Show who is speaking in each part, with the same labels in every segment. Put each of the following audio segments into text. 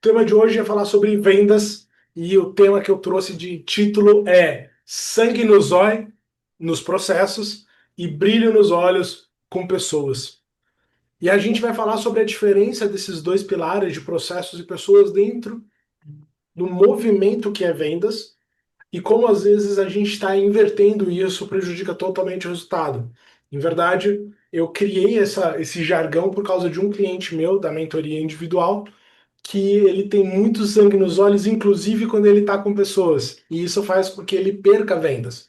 Speaker 1: tema de hoje é falar sobre vendas e o tema que eu trouxe de título é sangue no zóio nos processos e brilho nos olhos com pessoas. E a gente vai falar sobre a diferença desses dois pilares de processos e pessoas dentro do movimento que é vendas e como às vezes a gente está invertendo e isso prejudica totalmente o resultado. Em verdade, eu criei esse jargão por causa de um cliente meu da mentoria individual que ele tem muito sangue nos olhos, inclusive quando ele está com pessoas. E isso faz com que ele perca vendas.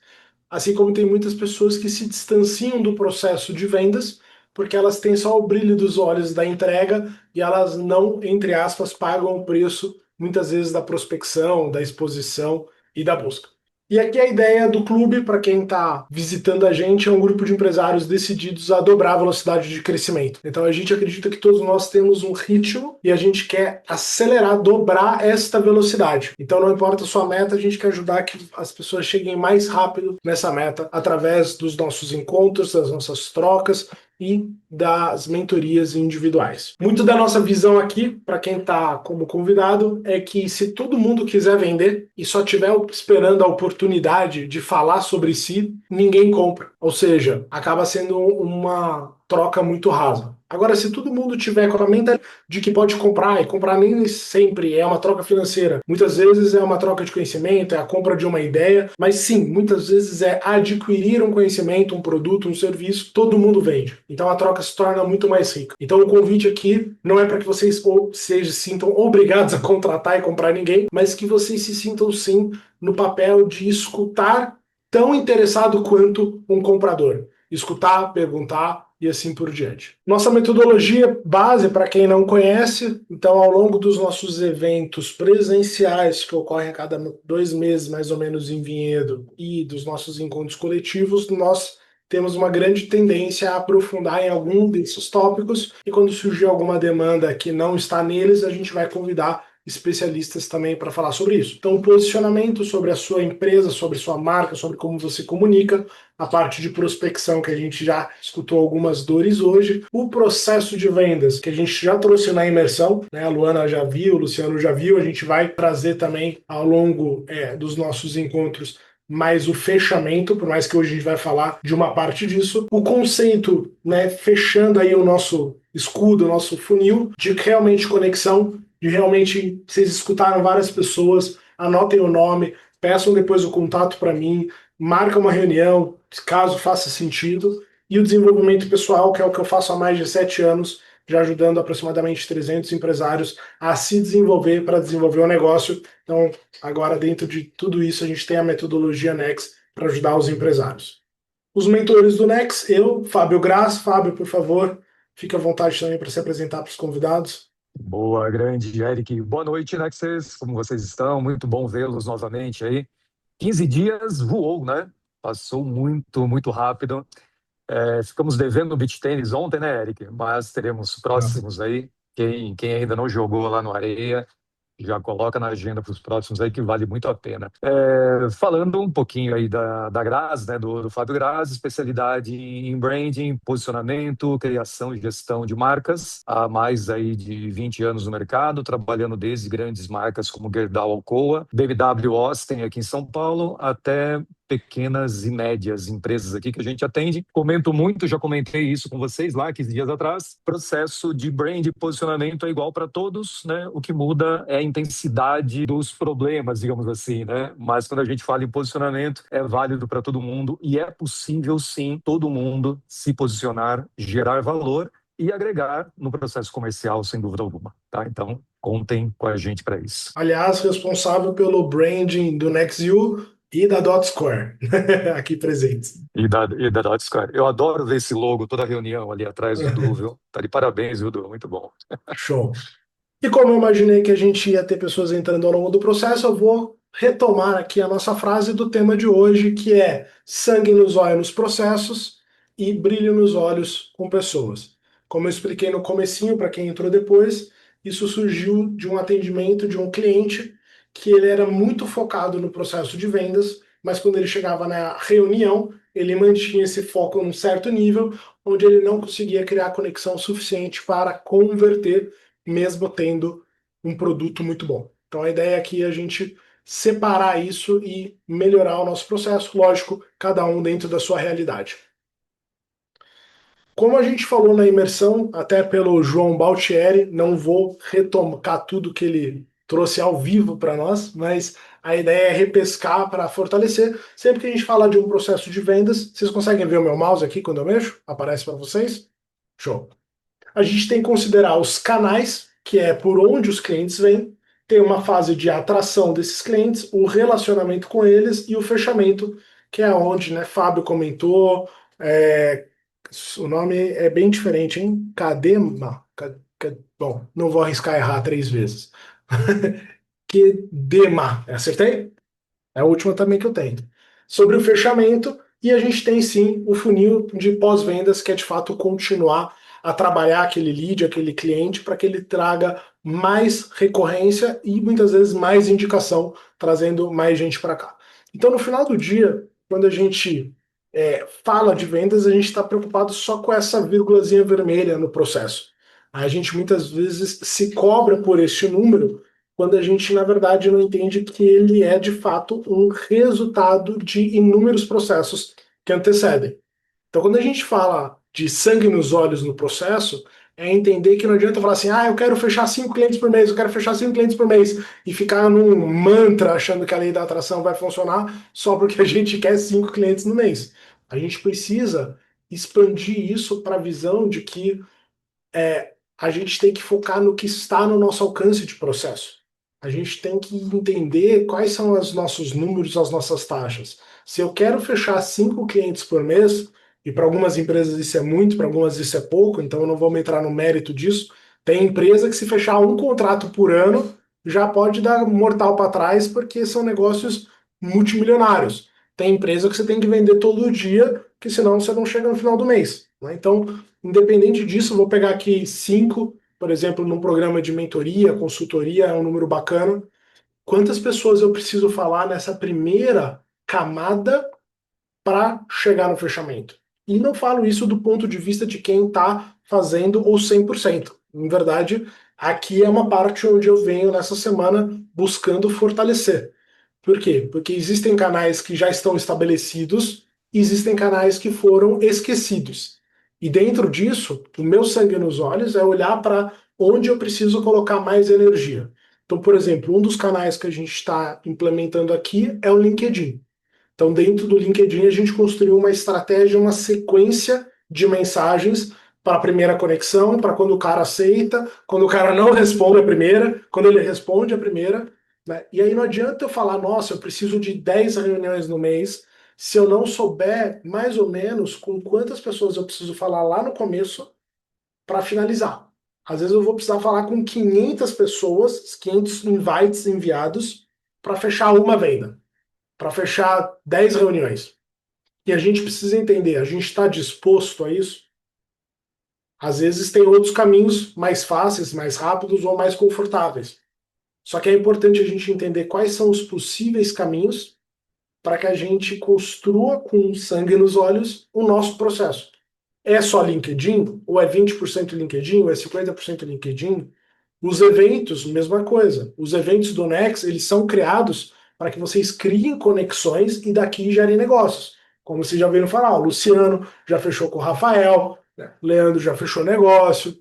Speaker 1: Assim como tem muitas pessoas que se distanciam do processo de vendas porque elas têm só o brilho dos olhos da entrega e elas não, entre aspas, pagam o preço, muitas vezes, da prospecção, da exposição e da busca. E aqui a ideia do clube, para quem está visitando a gente, é um grupo de empresários decididos a dobrar a velocidade de crescimento. Então a gente acredita que todos nós temos um ritmo e a gente quer acelerar, dobrar esta velocidade. Então não importa a sua meta, a gente quer ajudar que as pessoas cheguem mais rápido nessa meta através dos nossos encontros, das nossas trocas e das mentorias individuais. Muito da nossa visão aqui, para quem está como convidado, é que se todo mundo quiser vender e só tiver esperando a oportunidade de falar sobre si, ninguém compra. Ou seja, acaba sendo uma troca muito rasa. Agora, se todo mundo tiver com a mente de que pode comprar, e comprar nem sempre é uma troca financeira, muitas vezes é uma troca de conhecimento, é a compra de uma ideia, mas sim, muitas vezes é adquirir um conhecimento, um produto, um serviço, todo mundo vende. Então a troca se torna muito mais rica. Então o convite aqui não é para que vocês se sintam obrigados a contratar e comprar ninguém, mas que vocês se sintam sim no papel de escutar tão interessado quanto um comprador. Escutar, perguntar e assim por diante. Nossa metodologia base, para quem não conhece, então ao longo dos nossos eventos presenciais, que ocorrem a cada 2 meses mais ou menos em Vinhedo, e dos nossos encontros coletivos, nós temos uma grande tendência a aprofundar em algum desses tópicos e quando surgir alguma demanda que não está neles, a gente vai convidar especialistas também para falar sobre isso. Então, o posicionamento sobre a sua empresa, sobre sua marca, sobre como você comunica, a parte de prospecção, que a gente já escutou algumas dores hoje, o processo de vendas, que a gente já trouxe na imersão, né? A Luana já viu, o Luciano já viu, a gente vai trazer também ao longo dos nossos encontros mais o fechamento, por mais que hoje a gente vai falar de uma parte disso, o conceito, né, fechando aí o nosso escudo, o nosso funil de realmente conexão, de realmente vocês escutaram várias pessoas, anotem o nome, peçam depois o contato para mim, marca uma reunião, caso faça sentido, e o desenvolvimento pessoal, que é o que eu faço há mais de 7 anos, já ajudando aproximadamente 300 empresários a se desenvolver para desenvolver o negócio. Então, agora dentro de tudo isso, a gente tem a metodologia Nex para ajudar os empresários. Os mentores do Nex, eu, Fábio Graz. Fábio, por favor, fique à vontade também para se apresentar para os convidados.
Speaker 2: Boa, grande Eric. Boa noite, Nexus. Como vocês estão? Muito bom vê-los novamente aí. 15 dias voou, né? Passou muito, muito rápido. Ficamos devendo o beach tênis ontem, né, Eric? Mas teremos próximos aí. Quem ainda não jogou lá no Areia, já coloca na agenda para os próximos aí, que vale muito a pena. Falando um pouquinho aí da Graz, né, do Fábio Graz, especialidade em branding, posicionamento, criação e gestão de marcas, há mais aí de 20 anos no mercado, trabalhando desde grandes marcas como Gerdau, Alcoa, BMW Austin aqui em São Paulo, até pequenas e médias empresas aqui que a gente atende. Comento muito, já comentei isso com vocês lá 15 dias atrás. Processo de brand e posicionamento é igual para todos, né? O que muda é a intensidade dos problemas, digamos assim, né? Mas quando a gente fala em posicionamento, é válido para todo mundo e é possível sim todo mundo se posicionar, gerar valor e agregar no processo comercial, sem dúvida alguma, tá? Então, contem com a gente para isso.
Speaker 1: Aliás, responsável pelo branding do NextU e da DotScore, aqui presentes.
Speaker 2: E da DotSquare. Eu adoro ver esse logo, toda reunião ali atrás do Du, viu? Tá de parabéns, viu, Du? Muito bom.
Speaker 1: Show. E como eu imaginei que a gente ia ter pessoas entrando ao longo do processo, eu vou retomar aqui a nossa frase do tema de hoje, que é sangue nos olhos nos processos e brilho nos olhos com pessoas. Como eu expliquei no comecinho, para quem entrou depois, isso surgiu de um atendimento de um cliente que ele era muito focado no processo de vendas, mas quando ele chegava na reunião, ele mantinha esse foco num certo nível, onde ele não conseguia criar conexão suficiente para converter mesmo tendo um produto muito bom. Então a ideia aqui é a gente separar isso e melhorar o nosso processo, lógico, cada um dentro da sua realidade. Como a gente falou na imersão, até pelo João Baltieri, não vou retomar tudo que ele trouxe ao vivo para nós, mas a ideia é repescar para fortalecer. Sempre que a gente fala de um processo de vendas, vocês conseguem ver o meu mouse aqui quando eu mexo? Aparece para vocês? Show. A gente tem que considerar os canais, que é por onde os clientes vêm, tem uma fase de atração desses clientes, o relacionamento com eles e o fechamento, que é onde, né, Fábio comentou, é, o nome é bem diferente, hein? Cadema? Bom, não vou arriscar errar 3 vezes. Quedema, acertei? É a última também que eu tenho. Sobre o fechamento, e a gente tem sim o funil de pós-vendas, que é de fato continuar a trabalhar aquele lead, aquele cliente, para que ele traga mais recorrência e muitas vezes mais indicação, trazendo mais gente para cá. Então, no final do dia, quando a gente fala de vendas, a gente está preocupado só com essa vírgulazinha vermelha no processo. A gente muitas vezes se cobra por este número quando a gente, na verdade, não entende que ele é, de fato, um resultado de inúmeros processos que antecedem. Então, quando a gente fala de sangue nos olhos no processo, é entender que não adianta falar assim, eu quero fechar 5 clientes por mês, eu quero fechar 5 clientes por mês, e ficar num mantra achando que a lei da atração vai funcionar só porque a gente quer 5 clientes no mês. A gente precisa expandir isso para a visão de que a gente tem que focar no que está no nosso alcance de processo. A gente tem que entender quais são os nossos números, as nossas taxas. Se eu quero fechar 5 clientes por mês, e para algumas empresas isso é muito, para algumas isso é pouco, então eu não vou me entrar no mérito disso. Tem empresa que se fechar um contrato por ano já pode dar mortal para trás, porque são negócios multimilionários. Tem empresa que você tem que vender todo dia, que senão você não chega no final do mês, né? Então, independente disso, vou pegar aqui 5, por exemplo, num programa de mentoria, consultoria, é um número bacana. Quantas pessoas eu preciso falar nessa primeira camada para chegar no fechamento? E não falo isso do ponto de vista de quem está fazendo o 100%. Em verdade, aqui é uma parte onde eu venho nessa semana buscando fortalecer. Por quê? Porque existem canais que já estão estabelecidos e existem canais que foram esquecidos. E dentro disso, o meu sangue nos olhos é olhar para onde eu preciso colocar mais energia. Então, por exemplo, um dos canais que a gente está implementando aqui é o LinkedIn. Então, dentro do LinkedIn, a gente construiu uma estratégia, uma sequência de mensagens para a primeira conexão, para quando o cara aceita, quando o cara não responde a primeira, quando ele responde a primeira, né? E aí não adianta eu falar, nossa, eu preciso de 10 reuniões no mês, se eu não souber mais ou menos com quantas pessoas eu preciso falar lá no começo para finalizar. Às vezes eu vou precisar falar com 500 pessoas, 500 invites enviados, para fechar uma venda, para fechar 10 reuniões. E a gente precisa entender, a gente está disposto a isso? Às vezes tem outros caminhos mais fáceis, mais rápidos ou mais confortáveis. Só que é importante a gente entender quais são os possíveis caminhos para que a gente construa com sangue nos olhos o nosso processo. É só LinkedIn? Ou é 20% LinkedIn? Ou é 50% LinkedIn? Os eventos, mesma coisa. Os eventos do Nex, eles são criados para que vocês criem conexões e daqui gerem negócios. Como vocês já viram falar, o Luciano já fechou com o Rafael, né? Leandro já fechou negócio,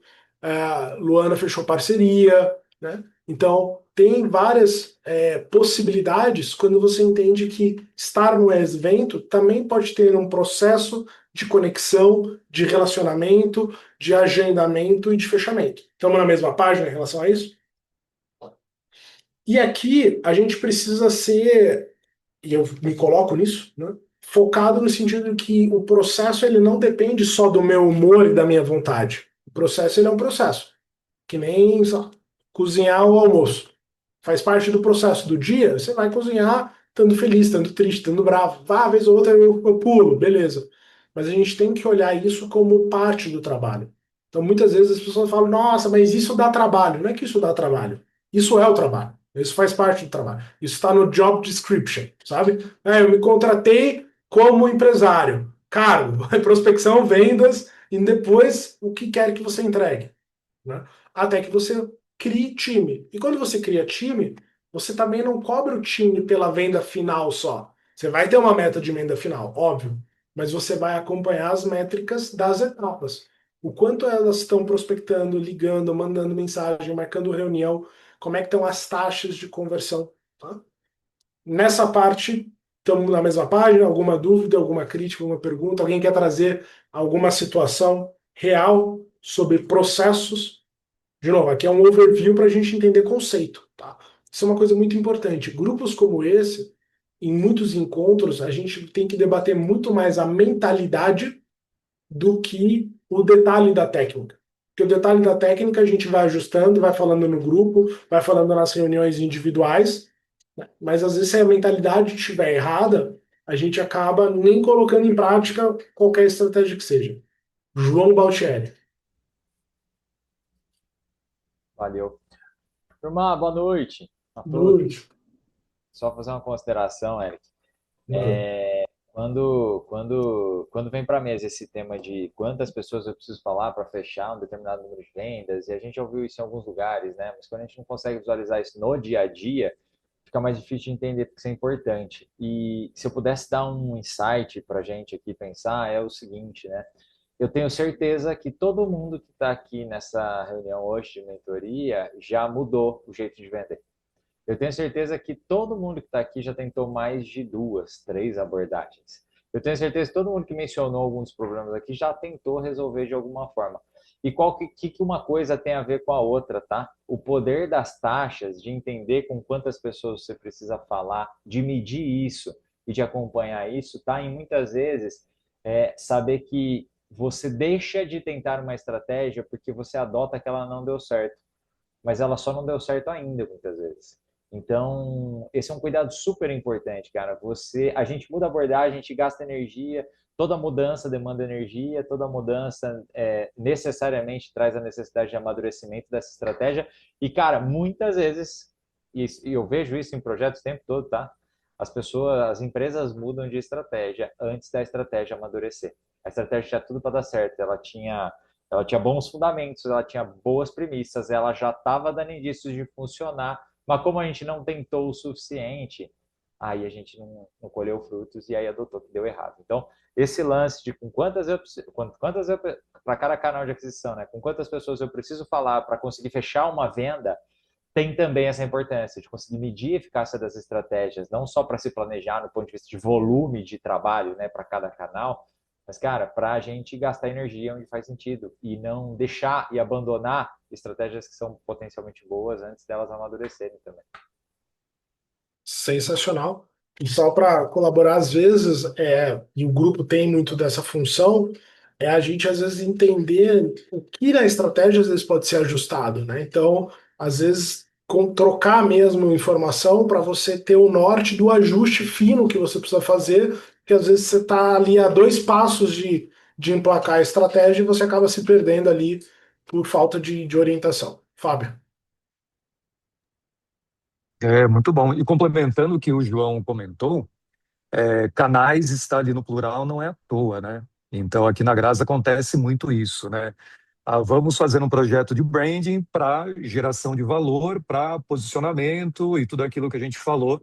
Speaker 1: Luana fechou parceria, né? Então, tem várias possibilidades quando você entende que estar no evento também pode ter um processo de conexão, de relacionamento, de agendamento e de fechamento. Estamos na mesma página em relação a isso? E aqui a gente precisa ser, e eu me coloco nisso, né, focado no sentido que o processo ele não depende só do meu humor e da minha vontade. O processo ele é um processo, que nem só, cozinhar o almoço. Faz parte do processo do dia, você vai cozinhar estando feliz, estando triste, estando bravo. Vá, vez ou outra eu pulo, beleza. Mas a gente tem que olhar isso como parte do trabalho. Então, muitas vezes as pessoas falam, nossa, mas isso dá trabalho. Não é que isso dá trabalho. Isso é o trabalho. Isso faz parte do trabalho. Isso está no job description, sabe? Eu me contratei como empresário. Cargo, prospecção, vendas, e depois o que quer que você entregue, né? Até que você crie time. E quando você cria time, você também não cobra o time pela venda final só. Você vai ter uma meta de venda final, óbvio, mas você vai acompanhar as métricas das etapas. O quanto elas estão prospectando, ligando, mandando mensagem, marcando reunião, como é que estão as taxas de conversão, tá? Nessa parte, estamos na mesma página? Alguma dúvida, alguma crítica, alguma pergunta? Alguém quer trazer alguma situação real sobre processos? De novo, aqui é um overview para a gente entender conceito, tá? Isso é uma coisa muito importante. Grupos como esse, em muitos encontros, a gente tem que debater muito mais a mentalidade do que o detalhe da técnica. Porque o detalhe da técnica a gente vai ajustando, vai falando no grupo, vai falando nas reuniões individuais, né? Mas às vezes se a mentalidade estiver errada, a gente acaba nem colocando em prática qualquer estratégia que seja. João Baltieri.
Speaker 3: Valeu. Turma, boa noite a
Speaker 1: Boa
Speaker 3: todos.
Speaker 1: noite.
Speaker 3: Só fazer uma consideração, Eric.
Speaker 1: Mano.
Speaker 3: Quando vem para a mesa esse tema de quantas pessoas eu preciso falar para fechar um determinado número de vendas, e a gente já ouviu isso em alguns lugares, né? Mas quando a gente não consegue visualizar isso no dia a dia, fica mais difícil de entender porque isso é importante. E se eu pudesse dar um insight para a gente aqui pensar, é o seguinte, né? Eu tenho certeza que todo mundo que está aqui nessa reunião hoje de mentoria já mudou o jeito de vender. Eu tenho certeza que todo mundo que está aqui já tentou mais de duas, três abordagens. Eu tenho certeza que todo mundo que mencionou alguns problemas aqui já tentou resolver de alguma forma. E qual que uma coisa tem a ver com a outra, tá? O poder das taxas, de entender com quantas pessoas você precisa falar, de medir isso e de acompanhar isso, tá? Em muitas vezes saber que você deixa de tentar uma estratégia porque você adota que ela não deu certo, mas ela só não deu certo ainda, muitas vezes. Então, esse é um cuidado super importante, cara. A gente muda a abordagem, a gente gasta energia, toda mudança demanda energia, toda mudança necessariamente traz a necessidade de amadurecimento dessa estratégia. E, cara, muitas vezes, e eu vejo isso em projetos o tempo todo, tá? As empresas mudam de estratégia antes da estratégia amadurecer. A estratégia tinha tudo para dar certo, ela tinha bons fundamentos, ela tinha boas premissas, ela já estava dando indícios de funcionar, mas como a gente não tentou o suficiente, aí a gente não colheu frutos e aí adotou que deu errado. Então, esse lance de com quantas eu para cada canal de aquisição, né? Com quantas pessoas eu preciso falar para conseguir fechar uma venda, tem também essa importância de conseguir medir a eficácia das estratégias, não só para se planejar no ponto de vista de volume de trabalho, né, para cada canal, mas, cara, para a gente gastar energia onde faz sentido e não deixar e abandonar estratégias que são potencialmente boas antes delas amadurecerem também.
Speaker 1: Sensacional. E só para colaborar, às vezes, e o grupo tem muito dessa função, é a gente às vezes entender o que na estratégia às vezes pode ser ajustado, né? Então, às vezes, trocar mesmo informação para você ter o norte do ajuste fino que você precisa fazer, que às vezes você está ali a dois passos de emplacar a estratégia e você acaba se perdendo ali por falta de orientação. Fábio.
Speaker 2: É muito bom. E complementando o que o João comentou, canais está ali no plural não é à toa, né? Então aqui na Grasa acontece muito isso, né? Vamos fazer um projeto de branding para geração de valor, para posicionamento e tudo aquilo que a gente falou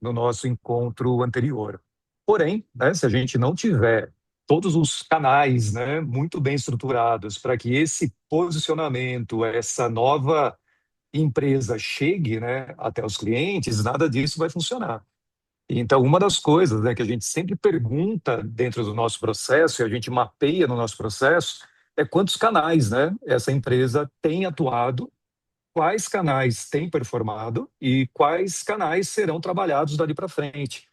Speaker 2: no nosso encontro anterior. Porém, né, se a gente não tiver todos os canais, né, muito bem estruturados para que esse posicionamento, essa nova empresa chegue, né, até os clientes, nada disso vai funcionar. Então, uma das coisas, né, que a gente sempre pergunta dentro do nosso processo, e a gente mapeia no nosso processo, é quantos canais, né, essa empresa tem atuado, quais canais têm performado e quais canais serão trabalhados dali para frente.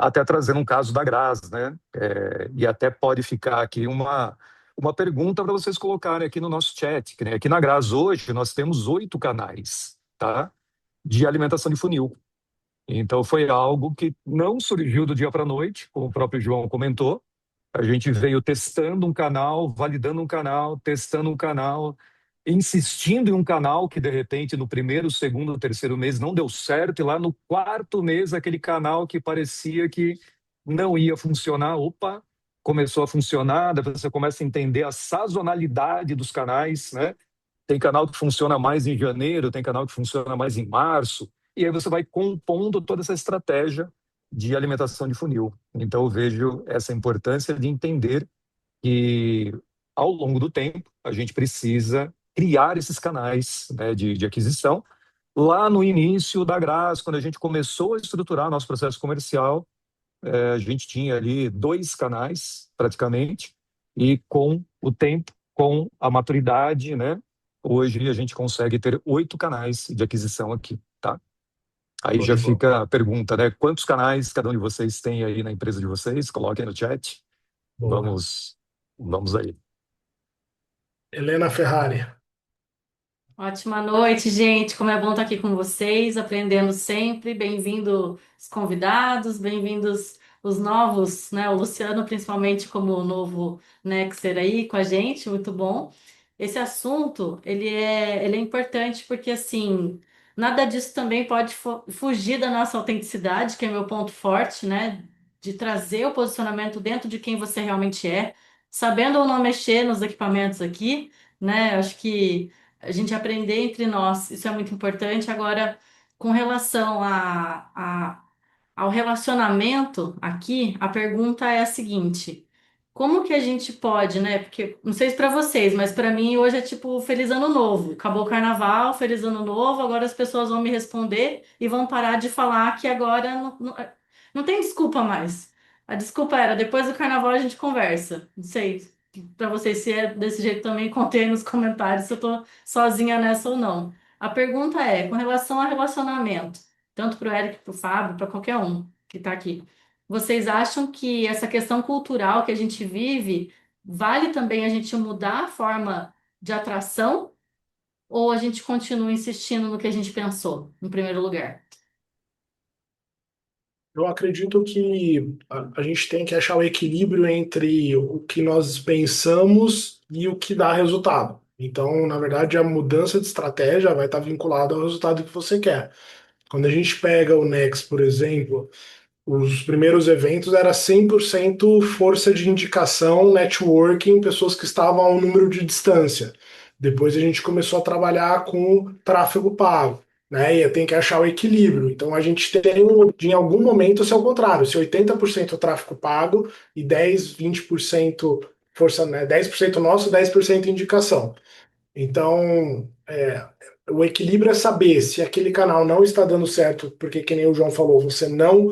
Speaker 2: Até trazendo um caso da Graz, né? E até pode ficar aqui uma pergunta para vocês colocarem aqui no nosso chat, que, né, aqui na Graz hoje nós temos 8 canais, tá? De alimentação de funil. Então foi algo que não surgiu do dia para a noite, como o próprio João comentou. A gente veio testando um canal, validando um canal, testando um canal, insistindo em um canal que de repente no primeiro, segundo, terceiro mês não deu certo, e lá no quarto mês aquele canal que parecia que não ia funcionar, opa, começou a funcionar, depois você começa a entender a sazonalidade dos canais, né? Tem canal que funciona mais em janeiro, tem canal que funciona mais em março, e aí você vai compondo toda essa estratégia de alimentação de funil. Então, eu vejo essa importância de entender que, ao longo do tempo, a gente precisa criar esses canais, né, de aquisição. Lá no início da Graz, quando a gente começou a estruturar nosso processo comercial, a gente tinha ali 2 canais, praticamente, e com o tempo, com a maturidade, né, hoje a gente consegue ter 8 canais de aquisição aqui, tá? Aí
Speaker 1: Show de
Speaker 2: já
Speaker 1: bola.
Speaker 2: fica a pergunta, né? Quantos canais cada um de vocês tem aí na empresa de vocês? Coloquem no chat.
Speaker 1: Boa.
Speaker 2: Vamos aí.
Speaker 1: Helena Ferrari.
Speaker 4: Ótima noite, gente. Como é bom estar aqui com vocês, aprendendo sempre. Bem-vindos os convidados, bem-vindos os novos, né? O Luciano, principalmente, como novo Nexer aí com a gente, muito bom. Esse assunto, ele é importante porque, assim, nada disso também pode fugir da nossa autenticidade, que é meu ponto forte, né? De trazer o posicionamento dentro de quem você realmente é, sabendo ou não mexer nos equipamentos aqui, né? Acho que a gente aprender entre nós, isso é muito importante. Agora, com relação ao relacionamento aqui, a pergunta é a seguinte: como que a gente pode, né? Porque não sei se para vocês, mas para mim hoje é tipo Feliz Ano Novo. Acabou o carnaval, Feliz Ano Novo, agora as pessoas vão me responder e vão parar de falar que agora não tem desculpa mais. A desculpa era depois do carnaval a gente conversa. Não sei para vocês se é desse jeito também, contei aí nos comentários se eu tô sozinha nessa ou não. A pergunta é, com relação a relacionamento, tanto para o Eric, para o Fábio, para qualquer um que está aqui, vocês acham que essa questão cultural que a gente vive vale também a gente mudar a forma de atração ou a gente continua insistindo no que a gente pensou, no primeiro lugar?
Speaker 1: Eu acredito que a gente tem que achar o equilíbrio entre o que nós pensamos e o que dá resultado. Então, na verdade, a mudança de estratégia vai estar vinculada ao resultado que você quer. Quando a gente pega o Next, por exemplo, os primeiros eventos era 100% força de indicação, networking, pessoas que estavam a um número de distância. Depois a gente começou a trabalhar com tráfego pago, né? E tem que achar o equilíbrio. Então a gente tem, em algum momento, se é o contrário, se 80% tráfego pago e 10, 20% força, né? 10% nosso, 10% indicação. Então, o equilíbrio é saber se aquele canal não está dando certo, porque, que nem o João falou, você não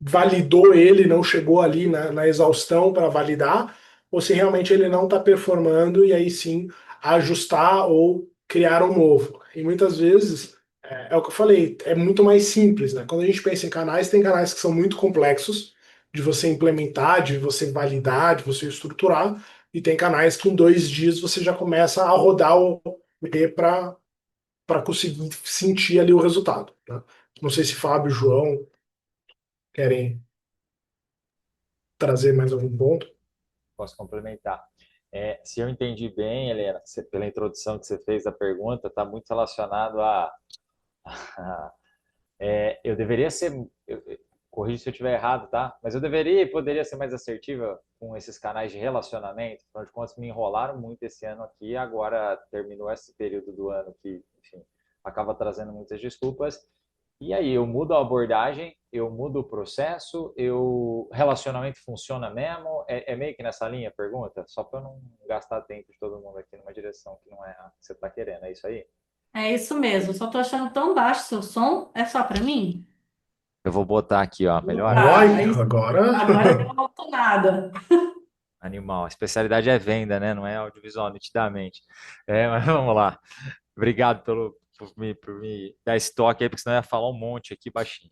Speaker 1: validou ele, não chegou ali na exaustão para validar, ou se realmente ele não está performando e aí sim ajustar ou criar um novo. E muitas vezes, é o que eu falei, é muito mais simples, né? Quando a gente pensa em canais, tem canais que são muito complexos de você implementar, de você validar, de você estruturar, e tem canais que em 2 dias você já começa a rodar o para conseguir sentir ali o resultado, né? Não sei se Fábio e João querem trazer mais algum ponto.
Speaker 3: Posso complementar. Se eu entendi bem, Helena, pela introdução que você fez da pergunta, está muito relacionado eu deveria ser, corrija se eu estiver errado, tá? Mas eu deveria e poderia ser mais assertiva com esses canais de relacionamento. Afinal de contas, me enrolaram muito esse ano aqui. Agora terminou esse período do ano que, enfim, acaba trazendo muitas desculpas. E aí, eu mudo a abordagem, eu mudo o processo, relacionamento funciona mesmo? É meio que nessa linha a pergunta? Só para não gastar tempo de todo mundo aqui numa direção que não é a que você está querendo, é isso aí?
Speaker 4: É isso mesmo, só tô achando tão baixo seu som, é só para mim?
Speaker 3: Eu vou botar aqui, ó, melhora?
Speaker 4: Ah,
Speaker 1: Oi,
Speaker 4: agora deu
Speaker 1: agora.
Speaker 4: uma autonada.
Speaker 3: Animal. A especialidade é venda, né? Não é audiovisual, nitidamente. Mas vamos lá. Obrigado por me dar esse toque aí, porque senão eu ia falar um monte aqui baixinho.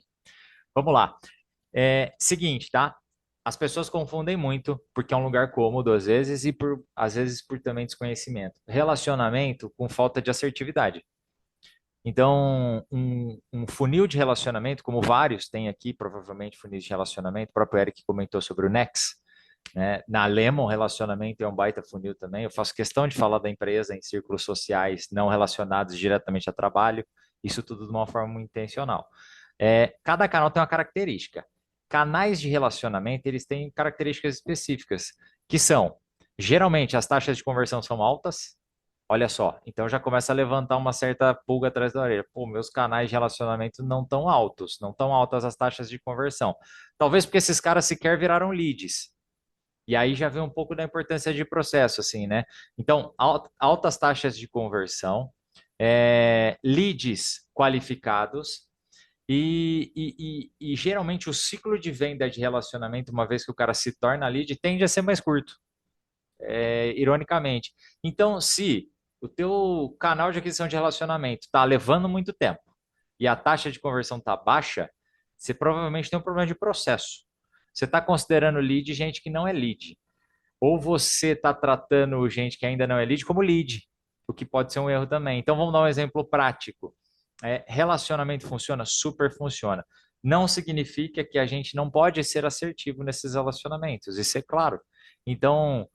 Speaker 3: Vamos lá. Seguinte, tá? As pessoas confundem muito, porque é um lugar cômodo às vezes, e às vezes por também desconhecimento. Relacionamento com falta de assertividade. Então, um funil de relacionamento, como vários tem aqui, provavelmente funis de relacionamento, o próprio Eric comentou sobre o Nex, né? Na Lemon, relacionamento é um baita funil também. Eu faço questão de falar da empresa em círculos sociais não relacionados diretamente a trabalho, isso tudo de uma forma muito intencional. Cada canal tem uma característica. Canais de relacionamento, eles têm características específicas, que são, geralmente, as taxas de conversão são altas, Olha só, então já começa a levantar uma certa pulga atrás da orelha. Pô, meus canais de relacionamento não tão altos, não tão altas as taxas de conversão. Talvez porque esses caras sequer viraram leads. E aí já vem um pouco da importância de processo, assim, né? Então, altas taxas de conversão, leads qualificados e geralmente o ciclo de venda de relacionamento, uma vez que o cara se torna lead, tende a ser mais curto, ironicamente. Então, se o teu canal de aquisição de relacionamento está levando muito tempo e a taxa de conversão está baixa, você provavelmente tem um problema de processo. Você está considerando lead gente que não é lead. Ou você está tratando gente que ainda não é lead como lead, o que pode ser um erro também. Então, vamos dar um exemplo prático. Relacionamento funciona? Super funciona. Não significa que a gente não pode ser assertivo nesses relacionamentos, isso é claro. Então,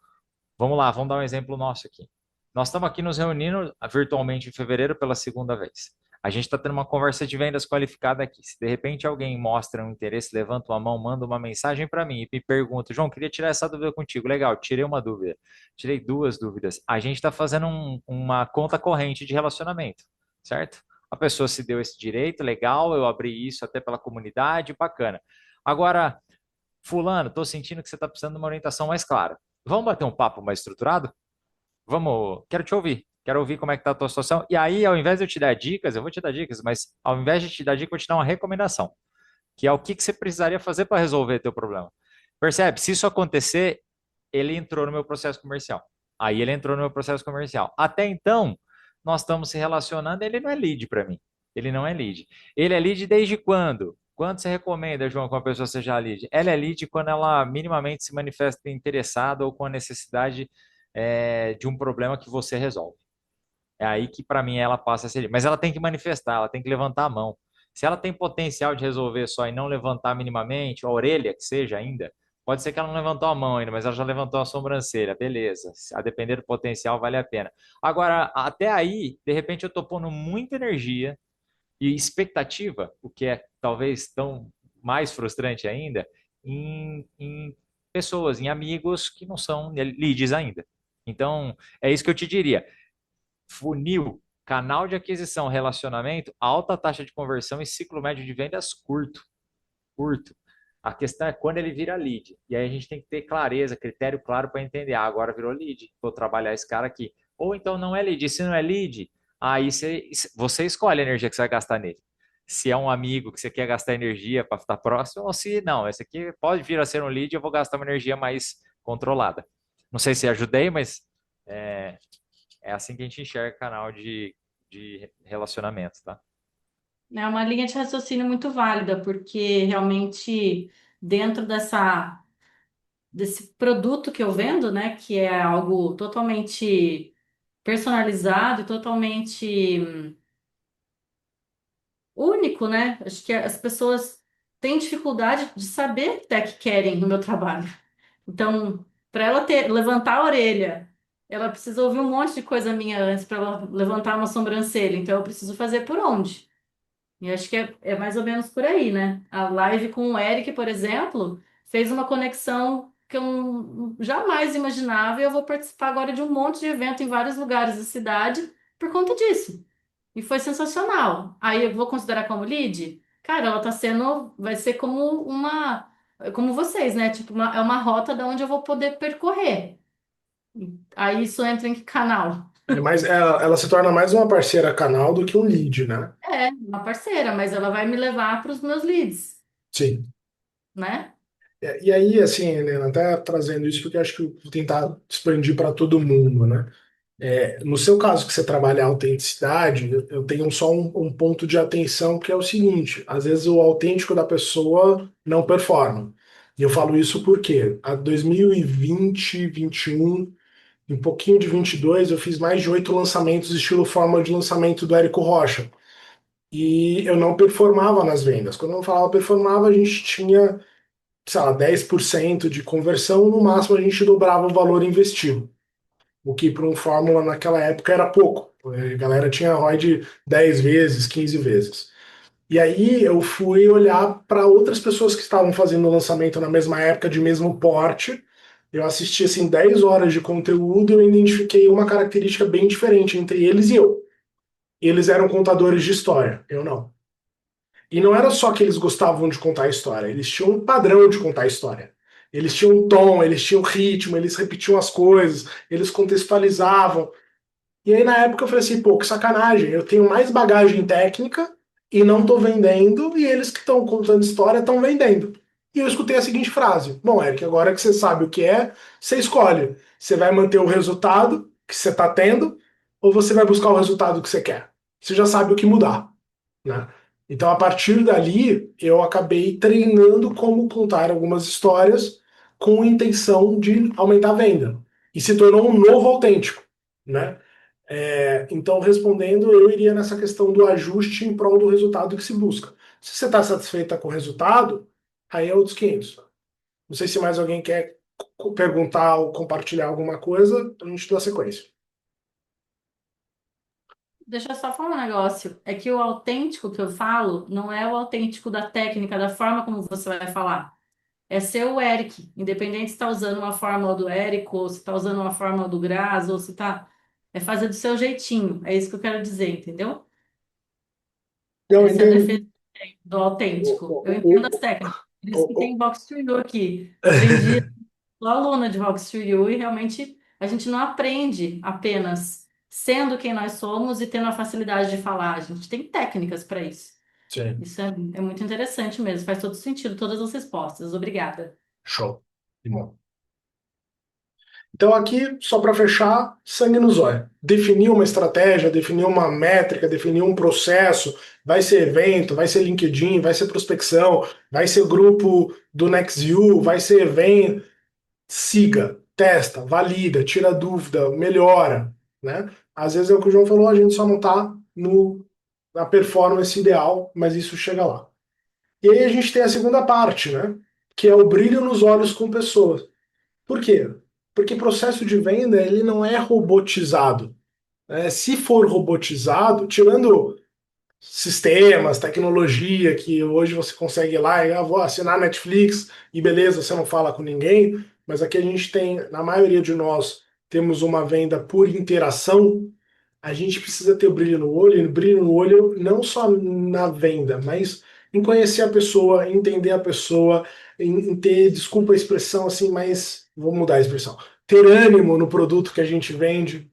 Speaker 3: vamos lá, vamos dar um exemplo nosso aqui. Nós estamos aqui nos reunindo virtualmente em fevereiro pela segunda vez. A gente está tendo uma conversa de vendas qualificada aqui. Se de repente alguém mostra um interesse, levanta uma mão, manda uma mensagem para mim e me pergunta, João, queria tirar essa dúvida contigo. Legal, tirei uma dúvida, tirei duas dúvidas. A gente está fazendo uma conta corrente de relacionamento, certo? A pessoa se deu esse direito, legal, eu abri isso até pela comunidade, bacana. Agora, fulano, estou sentindo que você está precisando de uma orientação mais clara. Vamos bater um papo mais estruturado? Vamos, quero te ouvir. Quero ouvir como é que tá a tua situação. E aí, ao invés de eu te dar dicas, eu vou te dar dicas, mas ao invés de te dar dica, eu vou te dar uma recomendação, que é o que você precisaria fazer para resolver teu problema. Percebe? Se isso acontecer, ele entrou no meu processo comercial. Aí ele entrou no meu processo comercial. Até então, nós estamos se relacionando, ele não é lead para mim. Ele não é lead. Ele é lead desde quando? Quando você recomenda, João, que uma pessoa seja lead? Ela é lead quando ela minimamente se manifesta interessada ou com a necessidade de um problema que você resolve. É aí que, para mim, ela passa a ser. Mas ela tem que manifestar, ela tem que levantar a mão. Se ela tem potencial de resolver só e não levantar minimamente, a orelha que seja ainda, pode ser que ela não levantou a mão ainda, mas ela já levantou a sobrancelha, beleza. A depender do potencial, vale a pena. Agora, até aí, de repente, eu estou pondo muita energia e expectativa, o que é talvez tão mais frustrante ainda, em pessoas, em amigos que não são leads ainda. Então, é isso que eu te diria. Funil, canal de aquisição, relacionamento, alta taxa de conversão e ciclo médio de vendas curto. Curto. A questão é quando ele vira lead. E aí a gente tem que ter clareza, critério claro para entender. Ah, agora virou lead, vou trabalhar esse cara aqui. Ou então não é lead. E se não é lead, aí você escolhe a energia que você vai gastar nele. Se é um amigo que você quer gastar energia para estar próximo, ou se não, esse aqui pode vir a ser um lead, eu vou gastar uma energia mais controlada. Não sei se ajudei, mas é, é assim que a gente enxerga canal de relacionamentos, tá?
Speaker 4: É uma linha de raciocínio muito válida, porque realmente dentro desse produto que eu vendo, né, que é algo totalmente personalizado e totalmente único, né? Acho que as pessoas têm dificuldade de saber até que querem no meu trabalho. Então, para ela levantar a orelha, ela precisa ouvir um monte de coisa minha antes para ela levantar uma sobrancelha. Então, eu preciso fazer por onde? E acho que é mais ou menos por aí, né? A live com o Eric, por exemplo, fez uma conexão que eu jamais imaginava e eu vou participar agora de um monte de evento em vários lugares da cidade por conta disso. E foi sensacional. Aí eu vou considerar como lead? Cara, ela tá sendo, vai ser como vocês, né? Tipo, é uma rota da onde eu vou poder percorrer. Aí isso entra em que canal?
Speaker 1: Mas ela se torna mais uma parceira canal do que um lead, né?
Speaker 4: É, uma parceira, mas ela vai me levar para os meus leads,
Speaker 1: Sim.
Speaker 4: né?
Speaker 1: E aí, assim, Helena, até trazendo isso, porque eu acho que eu vou tentar expandir para todo mundo, né? No seu caso, que você trabalha a autenticidade, eu tenho só um ponto de atenção que é o seguinte: às vezes o autêntico da pessoa não performa. E eu falo isso porque a 2020, 21, um pouquinho de 22, eu fiz mais de 8 lançamentos estilo fórmula de lançamento do Érico Rocha. E eu não performava nas vendas. Quando eu falava performava, a gente tinha, sei lá, 10% de conversão, no máximo a gente dobrava o valor investido. O que para um Fórmula naquela época era pouco. A galera tinha ROI de 10 vezes, 15 vezes. E aí eu fui olhar para outras pessoas que estavam fazendo o lançamento na mesma época, de mesmo porte, Eu assisti assim 10 horas de conteúdo e eu identifiquei uma característica bem diferente entre eles e eu. Eles eram contadores de história, eu não. E não era só que eles gostavam de contar história, eles tinham um padrão de contar história. Eles tinham um tom, eles tinham ritmo, eles repetiam as coisas, eles contextualizavam. E aí na época eu falei assim, pô, que sacanagem, eu tenho mais bagagem técnica e não tô vendendo, e eles que estão contando história estão vendendo. E eu escutei a seguinte frase: bom, Eric, agora que você sabe o que é, você escolhe. Você vai manter o resultado que você está tendo, ou você vai buscar o resultado que você quer? Você já sabe o que mudar, né? Então, a partir dali, eu acabei treinando como contar algumas histórias com a intenção de aumentar a venda. E se tornou um novo autêntico, né? Então, respondendo, eu iria nessa questão do ajuste em prol do resultado que se busca. Se você está satisfeita com o resultado, aí é outros 500. Não sei se mais alguém quer perguntar ou compartilhar alguma coisa, a gente dá sequência.
Speaker 4: Deixa eu só falar um negócio. É que o autêntico que eu falo não é o autêntico da técnica, da forma como você vai falar. É ser o Eric, independente se está usando uma fórmula do Érico, ou se está usando uma fórmula do Graz, ou se está. É fazer do seu jeitinho. É isso que eu quero dizer, entendeu?
Speaker 1: Não,
Speaker 4: Essa é a
Speaker 1: entendi.
Speaker 4: defesa do autêntico. Eu
Speaker 1: O,
Speaker 4: entendo as técnicas. Por isso que
Speaker 1: o,
Speaker 4: tem Box to You aqui. Aprendi, sou aluna de Vox to You e realmente a gente não aprende apenas sendo quem nós somos e tendo a facilidade de falar. A gente tem técnicas para isso.
Speaker 1: sim,
Speaker 4: Isso é muito interessante mesmo, faz todo sentido, todas as respostas. Obrigada.
Speaker 1: show. Que bom. Então, aqui, só para fechar, sangue nos olhos. Definir uma estratégia, definir uma métrica, definir um processo. Vai ser evento, vai ser LinkedIn, vai ser prospecção, vai ser grupo do NextView, vai ser evento. Siga, testa, valida, tira dúvida, melhora, né? Às vezes é o que o João falou, a gente só não está na performance ideal, mas isso chega lá. E aí a gente tem a segunda parte, né? Que é o brilho nos olhos com pessoas. Por quê? Porque processo de venda ele não é robotizado. Se for robotizado, tirando sistemas, tecnologia, que hoje você consegue ir lá e vou assinar Netflix e beleza, você não fala com ninguém, mas aqui a gente tem, na maioria de nós, temos uma venda por interação, a gente precisa ter o brilho no olho, e o brilho no olho não só na venda, mas em conhecer a pessoa, em entender a pessoa, em ter, desculpa a expressão assim, mas vou mudar a expressão, ter ânimo no produto que a gente vende,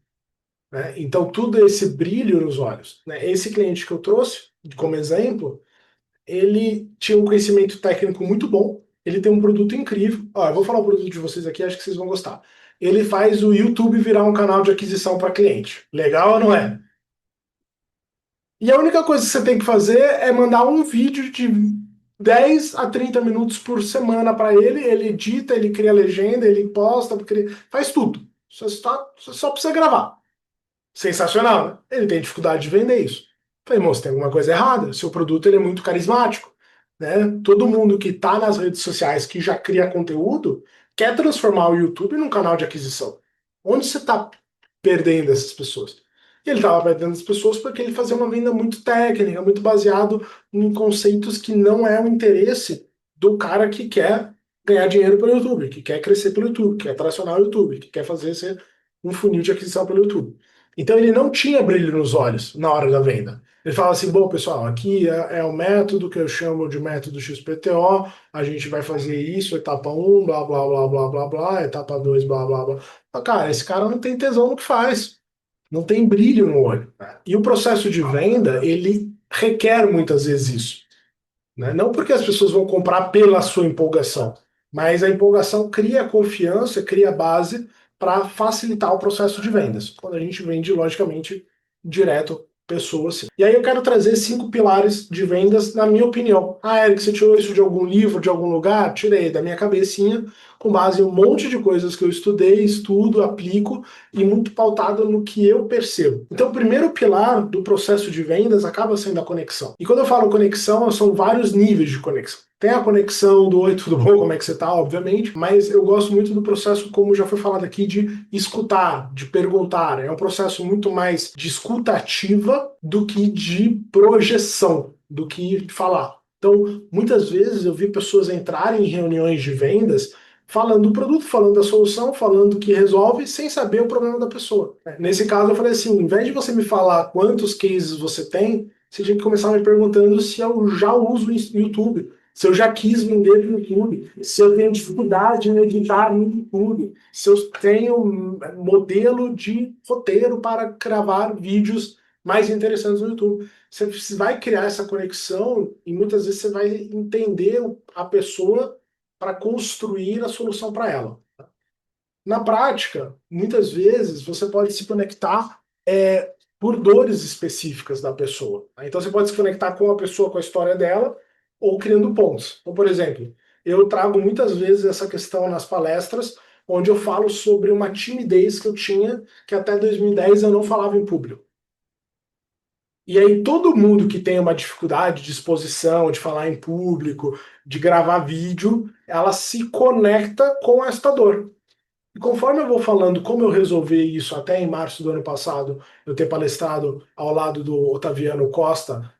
Speaker 1: né? Então, tudo esse brilho nos olhos. Né? Esse cliente que eu trouxe como exemplo, ele tinha um conhecimento técnico muito bom, ele tem um produto incrível. Ó, eu vou falar o produto de vocês aqui, acho que vocês vão gostar. Ele faz o YouTube virar um canal de aquisição para cliente. Legal ou não é? E a única coisa que você tem que fazer é mandar um vídeo de 10 a 30 minutos por semana para ele. Ele edita, ele cria legenda, ele posta, faz tudo. Só precisa gravar. Sensacional, né? Ele tem dificuldade de vender isso. Falei, moço, tem alguma coisa errada. Seu produto ele é muito carismático, né? Todo mundo que está nas redes sociais, que já cria conteúdo, quer transformar o YouTube num canal de aquisição. Onde você está perdendo essas pessoas? E ele estava perdendo as pessoas porque ele fazia uma venda muito técnica, muito baseado em conceitos que não é o interesse do cara que quer ganhar dinheiro pelo YouTube, que quer crescer pelo YouTube, que quer tracionar o YouTube, que quer fazer ser um funil de aquisição pelo YouTube. Então ele não tinha brilho nos olhos na hora da venda. Ele fala assim, bom pessoal, aqui é o método que eu chamo de método XPTO, a gente vai fazer isso, etapa um, blá blá blá blá blá blá, etapa 2, blá blá blá. Mas, cara, esse cara não tem tesão no que faz, não tem brilho no olho. Né? E o processo de venda, ele requer muitas vezes isso. Né? Não porque as pessoas vão comprar pela sua empolgação, mas a empolgação cria confiança, cria base para facilitar o processo de vendas. Quando a gente vende, logicamente, direto pessoas. Assim. E aí eu quero trazer 5 pilares de vendas, na minha opinião. Ah, Eric, você tirou isso de algum livro, de algum lugar? Tirei da minha cabecinha, com base em um monte de coisas que eu estudei, estudo, aplico e muito pautado no que eu percebo. Então, o primeiro pilar do processo de vendas acaba sendo a conexão. E quando eu falo conexão, são vários níveis de conexão. Tem a conexão do oi, tudo bom, como é que você tá, obviamente, mas eu gosto muito do processo, como já foi falado aqui, de escutar, de perguntar. É um processo muito mais de escuta ativa do que de projeção, do que de falar. Então, muitas vezes eu vi pessoas entrarem em reuniões de vendas falando do produto, falando da solução, falando que resolve, sem saber o problema da pessoa. Nesse caso, eu falei assim, em vez de você me falar quantos cases você tem, você tinha que começar me perguntando se eu já uso o YouTube, se eu já quis vender no YouTube, se eu tenho dificuldade em editar no YouTube, se eu tenho modelo de roteiro para gravar vídeos mais interessantes no YouTube. Você vai criar essa conexão e muitas vezes você vai entender a pessoa para construir a solução para ela. Na prática, muitas vezes você pode se conectar por dores específicas da pessoa. Então você pode se conectar com a pessoa, com a história dela, ou criando pontos. Então, por exemplo, eu trago muitas vezes essa questão nas palestras, onde eu falo sobre uma timidez que eu tinha, que até 2010 eu não falava em público. E aí todo mundo que tem uma dificuldade de exposição, de falar em público, de gravar vídeo, ela se conecta com esta dor. E conforme eu vou falando como eu resolvi isso até em março do ano passado, eu ter palestrado ao lado do Otaviano Costa,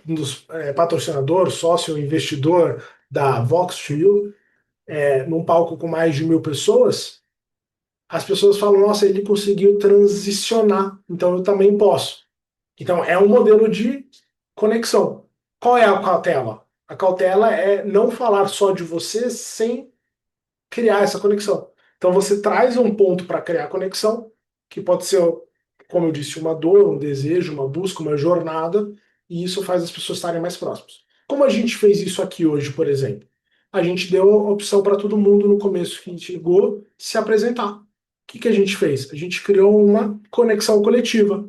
Speaker 1: um dos patrocinadores, sócio investidor da Vox2U, num palco com mais de 1.000 pessoas, as pessoas falam, nossa, ele conseguiu transicionar, então eu também posso. Então, é um modelo de conexão. Qual é a cautela? A cautela é não falar só de você sem criar essa conexão. Então, você traz um ponto para criar conexão, que pode ser, como eu disse, uma dor, um desejo, uma busca, uma jornada, e isso faz as pessoas estarem mais próximas. Como a gente fez isso aqui hoje, por exemplo? A gente deu a opção para todo mundo no começo que a gente ligou se apresentar. O que a gente fez? A gente criou uma conexão coletiva.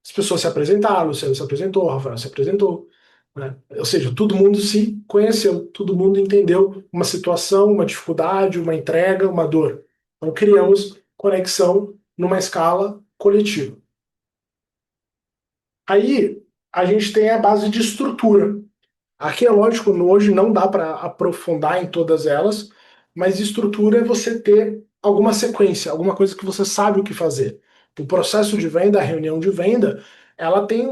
Speaker 1: As pessoas se apresentaram, o Luciano se apresentou, o Rafael se apresentou, né? Ou seja, todo mundo se conheceu, todo mundo entendeu uma situação, uma dificuldade, uma entrega, uma dor. Então criamos conexão numa escala coletiva. Aí a gente tem a base de estrutura. Aqui é lógico, hoje não dá para aprofundar em todas elas, mas estrutura é você ter alguma sequência, alguma coisa que você sabe o que fazer. O processo de venda, a reunião de venda, ela tem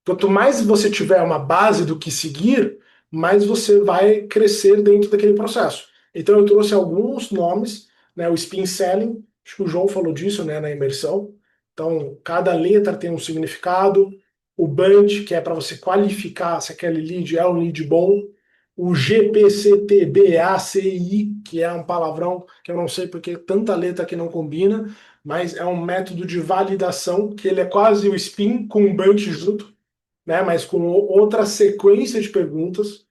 Speaker 1: quanto mais você tiver uma base do que seguir, mais você vai crescer dentro daquele processo. Então eu trouxe alguns nomes, né, o Spin Selling, acho que o João falou disso, né, na imersão. Então, cada letra tem um significado, o BANT, que é para você qualificar se aquele lead é um lead bom, o GPCTBACI, que é um palavrão que eu não sei porque tanta letra que não combina, mas é um método de validação, que ele é quase o SPIN com o BANT junto, né, mas com outra sequência de perguntas.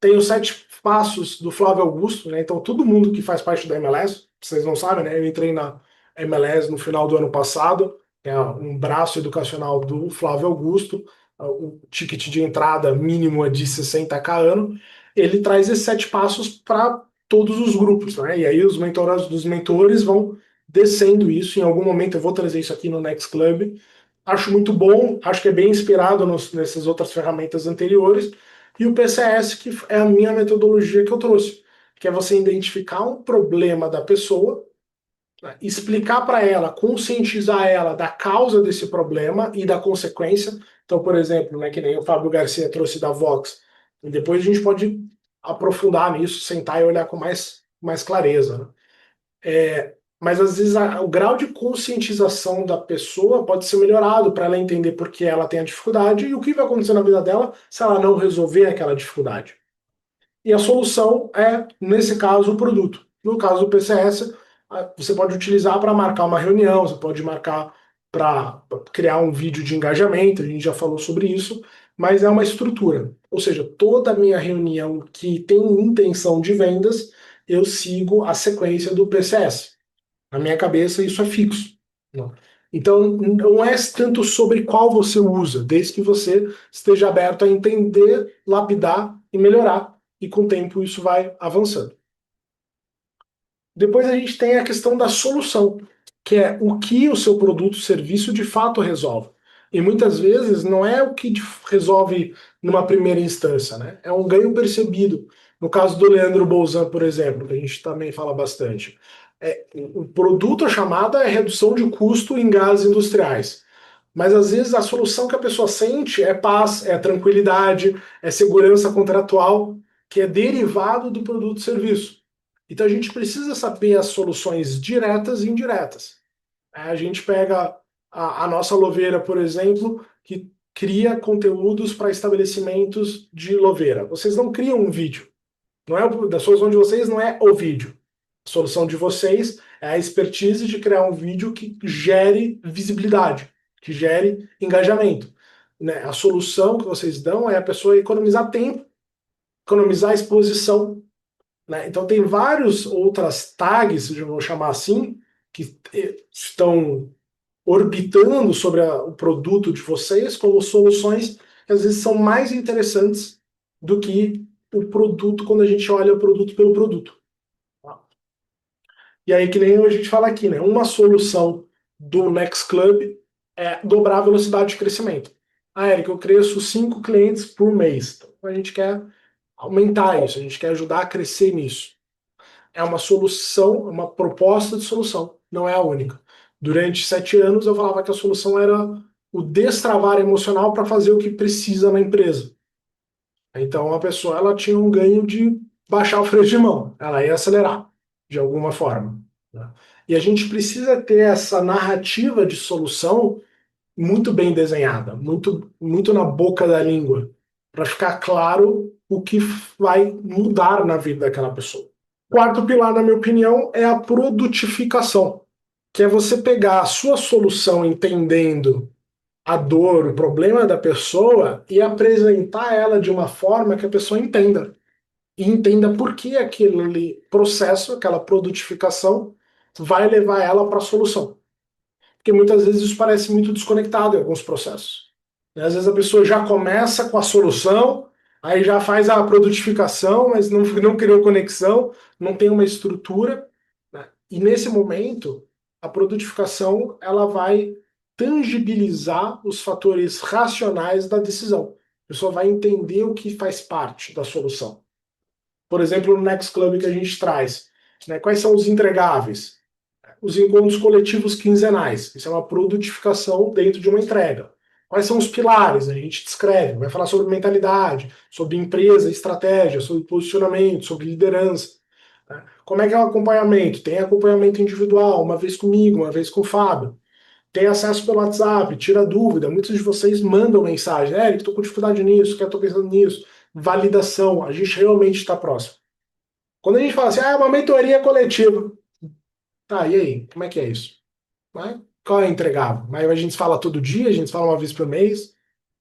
Speaker 1: Tem os 7 passos do Flávio Augusto, né, então todo mundo que faz parte da MLS, vocês não sabem, né, eu entrei na MLS no final do ano passado, é um braço educacional do Flávio Augusto, o ticket de entrada mínimo é de 60k ano, ele traz esses 7 passos para todos os grupos, né? E aí os mentorados dos mentores vão descendo isso, em algum momento eu vou trazer isso aqui no Next Club, acho muito bom, acho que é bem inspirado nessas outras ferramentas anteriores, e o PCS, que é a minha metodologia que eu trouxe, que é você identificar um problema da pessoa, explicar para ela, conscientizar ela da causa desse problema e da consequência. Então, por exemplo, né, que nem o Fábio Garcia trouxe da Vox, e depois a gente pode aprofundar nisso, sentar e olhar com mais clareza, né? Mas às vezes o grau de conscientização da pessoa pode ser melhorado para ela entender por que ela tem a dificuldade e o que vai acontecer na vida dela se ela não resolver aquela dificuldade. E a solução é, nesse caso, o produto. No caso do PCS, você pode utilizar para marcar uma reunião, você pode marcar para criar um vídeo de engajamento, a gente já falou sobre isso, mas é uma estrutura. Ou seja, toda a minha reunião que tem intenção de vendas, eu sigo a sequência do PCS. Na minha cabeça, isso é fixo. Então, não é tanto sobre qual você usa, desde que você esteja aberto a entender, lapidar e melhorar. E com o tempo isso vai avançando. Depois a gente tem a questão da solução, que é o que o seu produto, serviço de fato resolve. E muitas vezes não é o que resolve numa primeira instância, né? É um ganho percebido. No caso do Leandro Bolzan, por exemplo, que a gente também fala bastante. O produto, a chamada é redução de custo em gases industriais. Mas às vezes a solução que a pessoa sente é paz, é tranquilidade, é segurança contratual, que é derivado do produto e serviço. Então a gente precisa saber as soluções diretas e indiretas. A gente pega a nossa Louveira, por exemplo, que cria conteúdos para estabelecimentos de Louveira. Vocês não criam um vídeo. Não é da solução de vocês não é o vídeo. A solução de vocês é a expertise de criar um vídeo que gere visibilidade, que gere engajamento. Né? A solução que vocês dão é a pessoa economizar tempo, economizar exposição. Né? Então tem várias outras tags, eu vou chamar assim, que estão orbitando sobre o produto de vocês como soluções que às vezes são mais interessantes do que o produto quando a gente olha o produto pelo produto. E aí, que nem a gente fala aqui, né? Uma solução do Next Club é dobrar a velocidade de crescimento. Ah, Eric, eu cresço 5 clientes por mês. Então, a gente quer aumentar isso, a gente quer ajudar a crescer nisso. É uma solução, uma proposta de solução, não é a única. Durante 7 anos eu falava que a solução era o destravar emocional para fazer o que precisa na empresa. Então a pessoa ela tinha um ganho de baixar o freio de mão, ela ia acelerar de alguma forma. Né? E a gente precisa ter essa narrativa de solução muito bem desenhada, muito na boca da língua, para ficar claro o que vai mudar na vida daquela pessoa. Quarto pilar, na minha opinião, é a produtificação, que é você pegar a sua solução entendendo a dor, o problema da pessoa e apresentar ela de uma forma que a pessoa entenda. E entenda por que aquele processo, aquela produtificação, vai levar ela para a solução. Porque muitas vezes isso parece muito desconectado em alguns processos. Às vezes a pessoa já começa com a solução, aí já faz a produtificação, mas não criou conexão, não tem uma estrutura. Né? E nesse momento, a produtificação ela vai tangibilizar os fatores racionais da decisão. A pessoa vai entender o que faz parte da solução. Por exemplo, no Next Club que a gente traz, né, quais são os entregáveis? Os encontros coletivos quinzenais. Isso é uma produtificação dentro de uma entrega. Quais são os pilares? A gente descreve, vai falar sobre mentalidade, sobre empresa, estratégia, sobre posicionamento, sobre liderança. Né? Como é que é o acompanhamento? Tem acompanhamento individual, uma vez comigo, uma vez com o Fábio. Tem acesso pelo WhatsApp, tira dúvida. Muitos de vocês mandam mensagem. Eric, estou com dificuldade nisso, estou pensando nisso. Validação, a gente realmente está próximo. Quando a gente fala assim, é uma mentoria coletiva. Tá, e aí? Como é que é isso? Qual é entregável? Mas a gente fala todo dia, a gente fala uma vez por mês.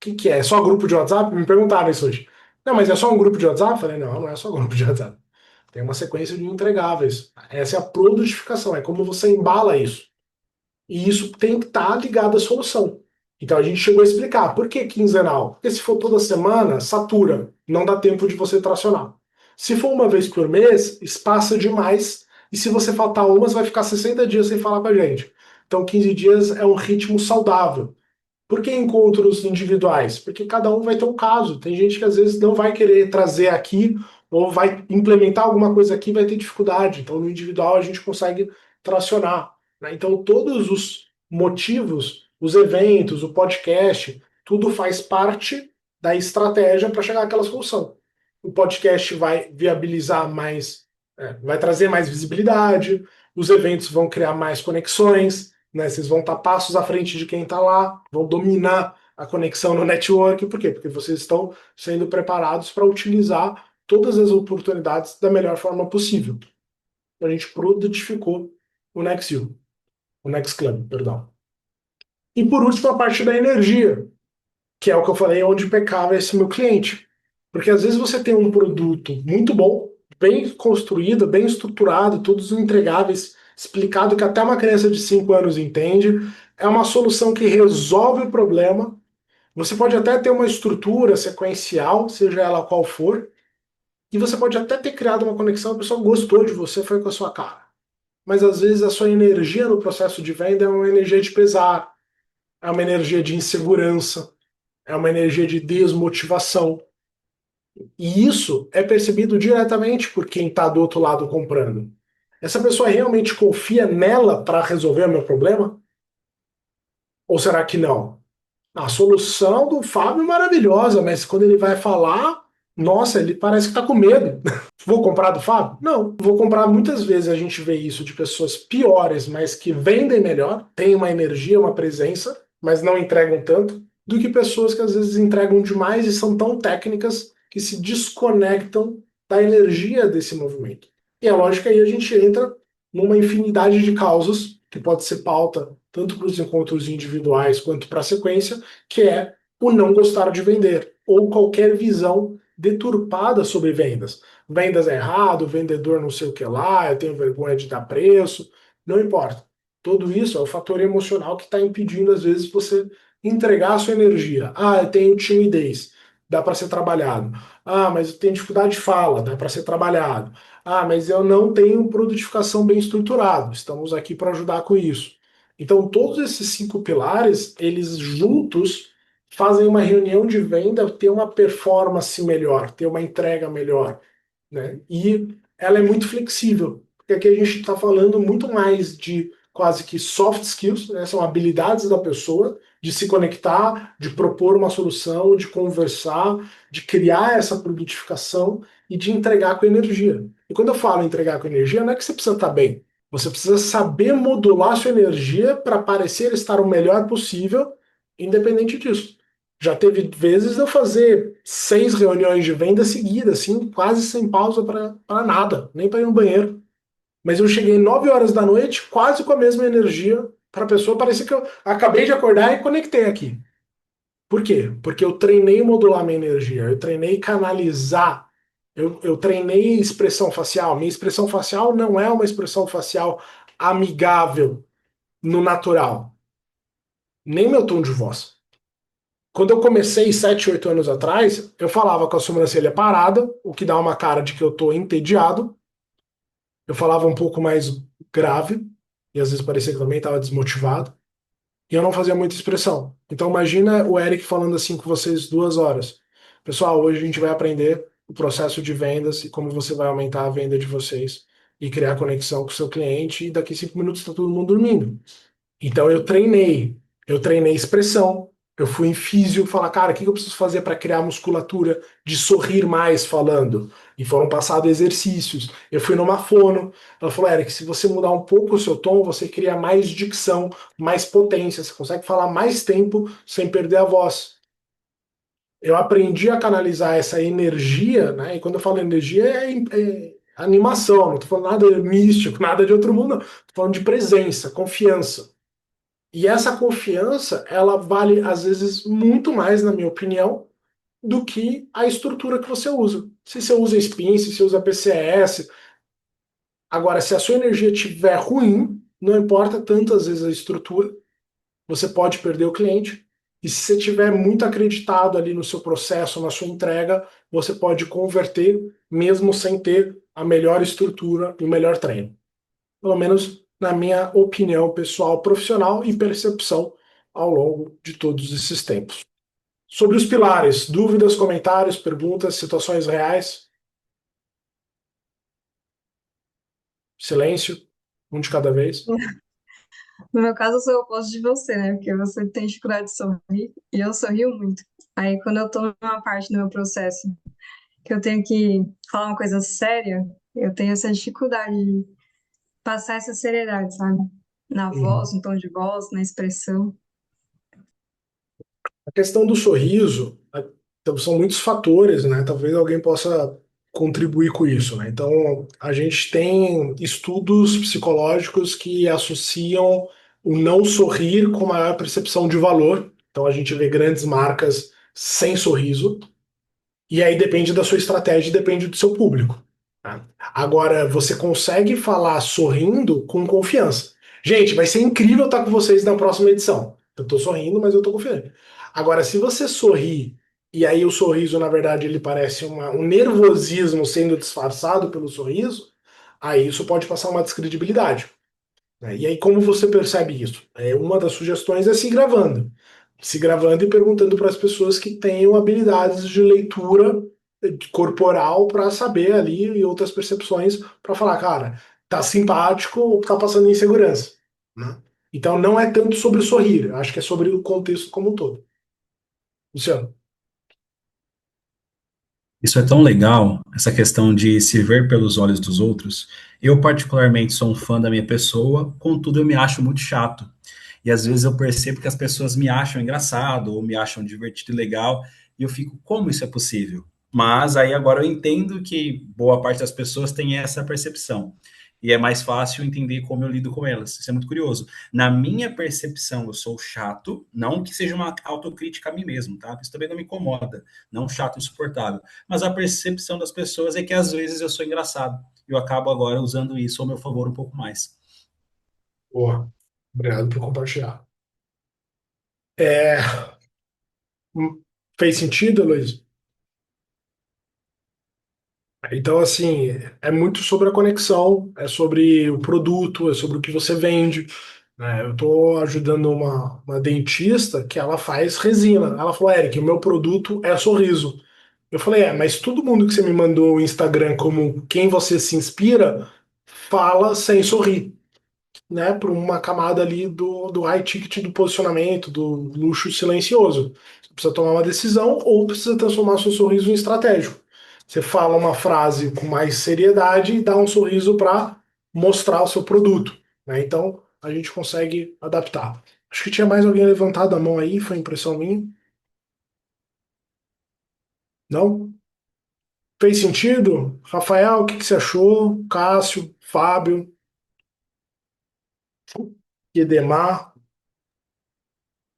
Speaker 1: O que é? É só grupo de WhatsApp? Me perguntaram isso hoje. Não, mas é só um grupo de WhatsApp? Eu falei, não, não é só grupo de WhatsApp. Tem uma sequência de entregáveis. Essa é a produtificação, é como você embala isso. E isso tem que estar ligado à solução. Então a gente chegou a explicar. Por que quinzenal? Porque se for toda semana, satura. Não dá tempo de você tracionar. Se for uma vez por mês, espaça demais. E se você faltar uma, você vai ficar 60 dias sem falar com a gente. Então 15 dias é um ritmo saudável. Por que encontros individuais? Porque cada um vai ter um caso. Tem gente que às vezes não vai querer trazer aqui ou vai implementar alguma coisa aqui e vai ter dificuldade. Então no individual a gente consegue tracionar. Né? Então todos os motivos, os eventos, o podcast, tudo faz parte da estratégia para chegar àquela solução. O podcast vai viabilizar mais, vai trazer mais visibilidade, os eventos vão criar mais conexões, né? Vocês vão estar passos à frente de quem está lá, vão dominar a conexão no network. Por quê? Porque vocês estão sendo preparados para utilizar todas as oportunidades da melhor forma possível. A gente produtificou o Nexiu, o Next Club, perdão. E por último, a parte da energia, que é o que eu falei, onde pecava esse meu cliente. Porque às vezes você tem um produto muito bom, bem construído, bem estruturado, todos os entregáveis, explicado que até uma criança de 5 anos entende, é uma solução que resolve o problema. Você pode até ter uma estrutura sequencial, seja ela qual for, e você pode até ter criado uma conexão, a pessoa gostou de você, foi com a sua cara. Mas às vezes a sua energia no processo de venda é uma energia de pesar, é uma energia de insegurança, é uma energia de desmotivação. E isso é percebido diretamente por quem está do outro lado comprando. Essa pessoa realmente confia nela para resolver o meu problema? Ou será que não? A solução do Fábio é maravilhosa, mas quando ele vai falar, Nossa, ele parece que tá com medo. Vou comprar do Fábio? Não. Vou comprar muitas vezes, a gente vê isso de pessoas piores, mas que vendem melhor, têm uma energia, uma presença, mas não entregam tanto, do que pessoas que às vezes entregam demais e são tão técnicas que se desconectam da energia desse movimento. E é lógico que aí a gente entra numa infinidade de causas, que pode ser pauta tanto para os encontros individuais quanto para a sequência, que é o não gostar de vender, ou qualquer visão deturpada sobre vendas. Vendas é errado, vendedor não sei o que lá, eu tenho vergonha de dar preço, não importa. Tudo isso é o fator emocional que está impedindo, às vezes, você entregar a sua energia. Ah, eu tenho timidez, dá para ser trabalhado. Ah, mas eu tenho dificuldade de fala, dá para ser trabalhado. Ah, mas eu não tenho produtificação bem estruturado, estamos aqui para ajudar com isso. Então, todos esses 5 pilares, eles juntos fazem uma reunião de venda ter uma performance melhor, ter uma entrega melhor, né? E ela é muito flexível, porque aqui a gente está falando muito mais de quase que soft skills, né? São habilidades da pessoa de se conectar, de propor uma solução, de conversar, de criar essa produtificação e de entregar com energia. E quando eu falo entregar com energia, não é que você precisa estar bem. Você precisa saber modular sua energia para parecer estar o melhor possível, independente disso. Já teve vezes eu fazer 6 reuniões de venda seguidas, assim, quase sem pausa para nada, nem para ir no banheiro. Mas eu cheguei 9 horas da noite, quase com a mesma energia, para a pessoa parecer que eu acabei de acordar e conectei aqui. Por quê? Porque eu treinei modular minha energia, eu treinei canalizar, eu treinei expressão facial. Minha expressão facial não é uma expressão facial amigável no natural, nem meu tom de voz. Quando eu comecei 7, 8 anos atrás, eu falava com a sobrancelha parada, o que dá uma cara de que eu tô entediado. Eu falava um pouco mais grave, e às vezes parecia que eu também estava desmotivado. E eu não fazia muita expressão. Então imagina o Eric falando assim com vocês 2 horas. Pessoal, hoje a gente vai aprender o processo de vendas e como você vai aumentar a venda de vocês e criar conexão com o seu cliente, e daqui 5 minutos está todo mundo dormindo. Então eu treinei expressão, eu fui em físio falar, cara, o que eu preciso fazer para criar musculatura de sorrir mais falando? E foram passados exercícios. Eu fui numa fono, ela falou, Eric, se você mudar um pouco o seu tom, você cria mais dicção, mais potência, você consegue falar mais tempo sem perder a voz. Eu aprendi a canalizar essa energia, né? E quando eu falo energia, é animação, não estou falando nada místico, nada de outro mundo, estou falando de presença, confiança. E essa confiança, ela vale, às vezes, muito mais, na minha opinião, do que a estrutura que você usa. Se você usa Spin, se você usa PCS. Agora, se a sua energia estiver ruim, não importa tanto, às vezes, a estrutura, você pode perder o cliente. E se você estiver muito acreditado ali no seu processo, na sua entrega, você pode converter, mesmo sem ter a melhor estrutura e o melhor treino. Pelo menos na minha opinião pessoal, profissional e percepção ao longo de todos esses tempos. Sobre os pilares, dúvidas, comentários, perguntas, situações reais? Silêncio, um de cada vez.
Speaker 5: No meu caso, eu sou o oposto de você, né? Porque você tem dificuldade de sorrir e eu sorrio muito. Aí, quando eu tô numa parte do meu processo que eu tenho que falar uma coisa séria, eu tenho essa dificuldade de passar essa seriedade, sabe? Na voz,
Speaker 1: Uhum.
Speaker 5: no tom de voz, na expressão.
Speaker 1: A questão do sorriso, então, são muitos fatores, né? Talvez alguém possa contribuir com isso, né? Então, a gente tem estudos psicológicos que associam o não sorrir com maior percepção de valor. Então, a gente vê grandes marcas sem sorriso, e aí depende da sua estratégia, e depende do seu público. Tá? Agora, você consegue falar sorrindo com confiança. Gente, vai ser incrível estar com vocês na próxima edição. Eu tô sorrindo, mas eu tô confiante. Agora, se você sorrir, e aí o sorriso, na verdade, ele parece um nervosismo sendo disfarçado pelo sorriso, aí isso pode passar uma descredibilidade, né? E aí, como você percebe isso? Uma das sugestões é se gravando. Se gravando e perguntando para as pessoas que tenham habilidades de leitura corporal para saber ali e outras percepções para falar, cara, tá simpático ou tá passando insegurança, né? Então não é tanto sobre sorrir, acho que é sobre o contexto como um todo. Luciano.
Speaker 6: Isso é tão legal, essa questão de se ver pelos olhos dos outros. Eu, particularmente, sou um fã da minha pessoa, contudo, eu me acho muito chato. E às vezes eu percebo que as pessoas me acham engraçado ou me acham divertido e legal, e eu fico, como isso é possível? Mas aí agora eu entendo que boa parte das pessoas tem essa percepção. E é mais fácil entender como eu lido com elas. Isso é muito curioso. Na minha percepção, eu sou chato, não que seja uma autocrítica a mim mesmo, tá? Isso também não me incomoda, não chato insuportável. Mas a percepção das pessoas é que às vezes eu sou engraçado. Eu acabo agora usando isso ao meu favor um pouco mais.
Speaker 1: Boa. Obrigado por compartilhar. É, fez sentido, Luiz? Então, assim, é muito sobre a conexão, é sobre o produto, é sobre o que você vende, né? Eu estou ajudando uma dentista que ela faz resina. Ela falou, Eric, o meu produto é sorriso. Eu falei, mas todo mundo que você me mandou o Instagram como quem você se inspira, fala sem sorrir, né, para uma camada ali do high ticket do posicionamento, do luxo silencioso. Você precisa tomar uma decisão ou precisa transformar seu sorriso em estratégico. Você fala uma frase com mais seriedade e dá um sorriso para mostrar o seu produto, né? Então a gente consegue adaptar. Acho que tinha mais alguém levantado a mão aí, foi impressão minha? Não? Fez sentido? Rafael, o que que você achou? Cássio, Fábio, Edemar?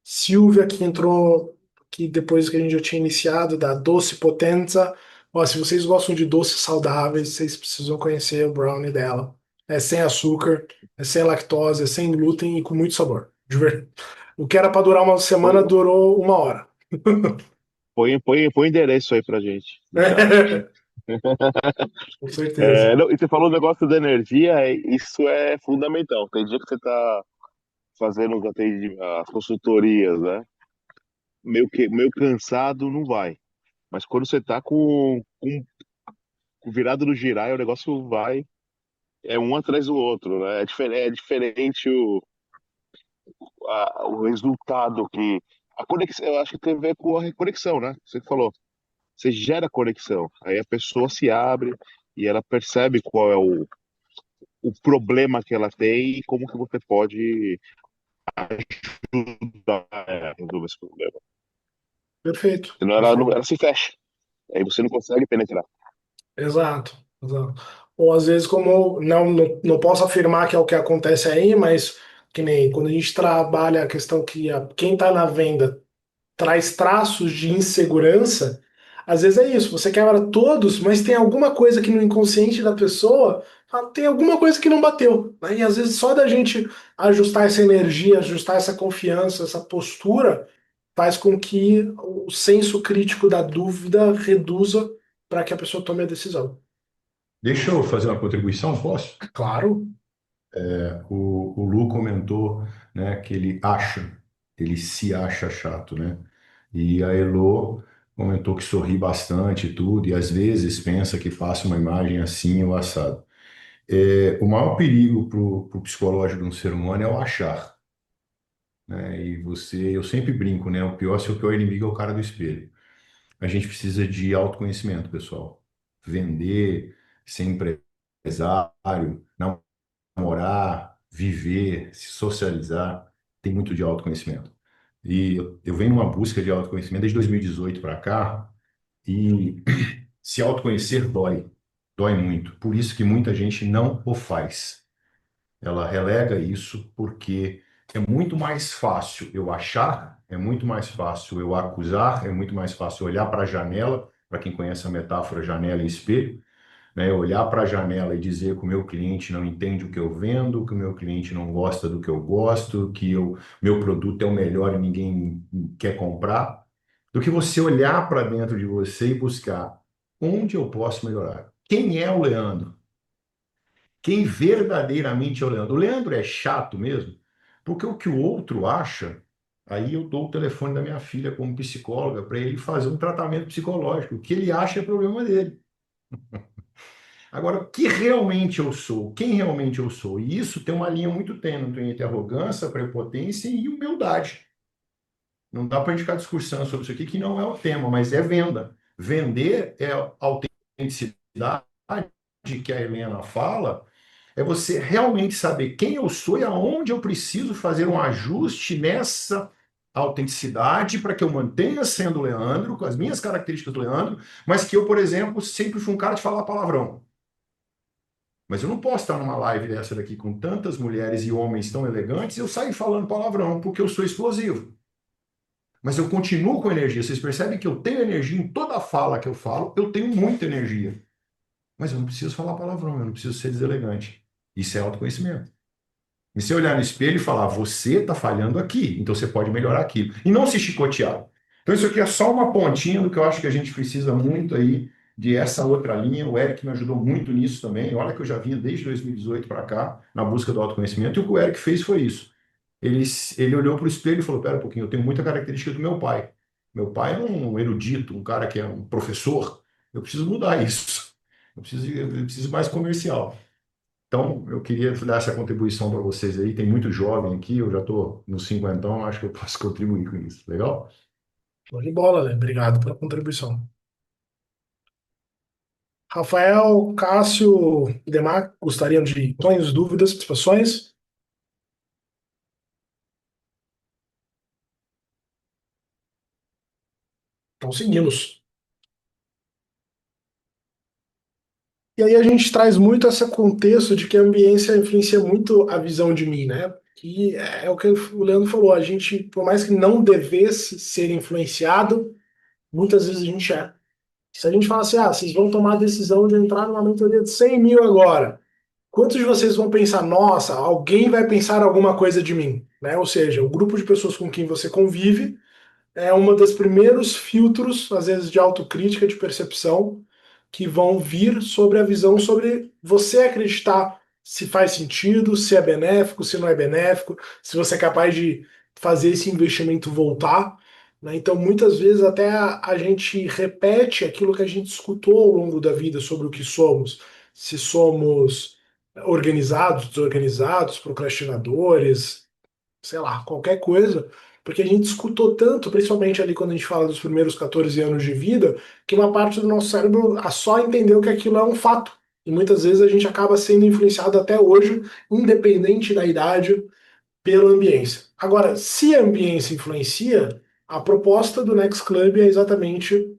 Speaker 1: Silvia, que entrou que depois que a gente já tinha iniciado, da Doce Potenza. Ó, se vocês gostam de doces saudáveis, vocês precisam conhecer o brownie dela. É sem açúcar, é sem lactose, é sem glúten e com muito sabor. O que era para durar uma semana
Speaker 7: Põe,
Speaker 1: durou 1 hora.
Speaker 7: põe endereço aí pra gente no chat.
Speaker 1: Com certeza.
Speaker 7: Não, e você falou o negócio da energia, isso é fundamental. Tem dia que você tá fazendo as consultorias, né? Meio cansado, não vai. Mas quando você tá com virado no girar, o negócio vai, é um atrás do outro, né? É diferente o resultado que. A conexão, eu acho que tem a ver com a conexão, né? Você que falou. Você gera conexão. Aí a pessoa se abre e ela percebe qual é o problema que ela tem e como que você pode ajudar ela a resolver esse problema.
Speaker 1: Perfeito.
Speaker 7: Senão
Speaker 1: Perfeito.
Speaker 7: ela se fecha. Aí você não consegue penetrar.
Speaker 1: Exato, exato. Ou às vezes, como não posso afirmar que é o que acontece aí, mas que nem quando a gente trabalha a questão que quem está na venda traz traços de insegurança, às vezes é isso, você quebra todos, mas tem alguma coisa que no inconsciente da pessoa tem alguma coisa que não bateu, né? E às vezes só da gente ajustar essa energia, ajustar essa confiança, essa postura, faz com que o senso crítico da dúvida reduza para que a pessoa tome a decisão.
Speaker 8: Deixa eu fazer uma contribuição, posso?
Speaker 1: Claro,
Speaker 8: O Lu comentou, né, que ele se acha chato, né? E a Elo comentou que sorri bastante e tudo, e às vezes pensa que faça uma imagem assim ou assado. O maior perigo para o psicológico de um ser humano é o achar, né? Eu sempre brinco, né? Seu pior inimigo é o cara do espelho. A gente precisa de autoconhecimento, pessoal. Vender, ser empresário, namorar, viver, se socializar, tem muito de autoconhecimento. E eu venho numa busca de autoconhecimento desde 2018 para cá, e se autoconhecer dói muito. Por isso que muita gente não o faz. Ela relega isso porque é muito mais fácil eu achar, é muito mais fácil eu acusar, é muito mais fácil olhar para a janela, para quem conhece a metáfora janela e espelho, né? Olhar para a janela e dizer que o meu cliente não entende o que eu vendo, que o meu cliente não gosta do que eu gosto, que meu produto é o melhor e ninguém quer comprar, do que você olhar para dentro de você e buscar onde eu posso melhorar. Quem é o Leandro? Quem verdadeiramente é o Leandro? O Leandro é chato mesmo, porque o que o outro acha, aí eu dou o telefone da minha filha como psicóloga para ele fazer um tratamento psicológico. O que ele acha é problema dele. Agora, o que realmente eu sou? Quem realmente eu sou? E isso tem uma linha muito tênue entre arrogância, prepotência e humildade. Não dá para indicar discussão sobre isso aqui, que não é o tema, mas é venda. Vender é autenticidade que a Helena fala, é você realmente saber quem eu sou e aonde eu preciso fazer um ajuste nessa autenticidade para que eu mantenha sendo Leandro, com as minhas características do Leandro, mas que eu, por exemplo, sempre fui um cara de falar palavrão. Mas eu não posso estar numa live dessa daqui com tantas mulheres e homens tão elegantes e eu sair falando palavrão porque eu sou explosivo. Mas eu continuo com energia. Vocês percebem que eu tenho energia em toda a fala que eu falo, eu tenho muita energia. Mas eu não preciso falar palavrão, eu não preciso ser deselegante. Isso é autoconhecimento. E se eu olhar no espelho e falar, você está falhando aqui, então você pode melhorar aquilo. E não se chicotear. Então isso aqui é só uma pontinha do que eu acho que a gente precisa muito aí de essa outra linha. O Eric me ajudou muito nisso também. Olha que eu já vinha desde 2018 para cá, na busca do autoconhecimento, e o que o Eric fez foi isso. Ele olhou para o espelho e falou, pera um pouquinho, eu tenho muita característica do meu pai. Meu pai é um erudito, um cara que é um professor. Eu preciso mudar isso. Eu preciso mais comercial. Então, eu queria dar essa contribuição para vocês aí. Tem muito jovem aqui, eu já estou nos cinquentão, acho que eu posso contribuir com isso. Legal?
Speaker 1: Show de bola, né? Obrigado pela contribuição. Rafael, Cássio, Demar, gostariam de sonhos, dúvidas, participações? Então seguimos. E aí a gente traz muito esse contexto de que a ambiência influencia muito a visão de mim, né? Que é o que o Leandro falou, a gente, por mais que não devesse ser influenciado, muitas vezes a gente é. Se a gente fala assim, vocês vão tomar a decisão de entrar numa mentoria de 100 mil agora, quantos de vocês vão pensar, nossa, alguém vai pensar alguma coisa de mim? Né? Ou seja, o grupo de pessoas com quem você convive é um dos primeiros filtros, às vezes, de autocrítica, de percepção, que vão vir sobre a visão sobre você acreditar se faz sentido, se é benéfico, se não é benéfico, se você é capaz de fazer esse investimento voltar. Né? Então, muitas vezes, até a gente repete aquilo que a gente escutou ao longo da vida sobre o que somos. Se somos organizados, desorganizados, procrastinadores, sei lá, qualquer coisa, porque a gente escutou tanto, principalmente ali quando a gente fala dos primeiros 14 anos de vida, que uma parte do nosso cérebro só entendeu que aquilo é um fato. E muitas vezes a gente acaba sendo influenciado até hoje, independente da idade, pela ambiência. Agora, se a ambiência influencia, a proposta do Next Club é exatamente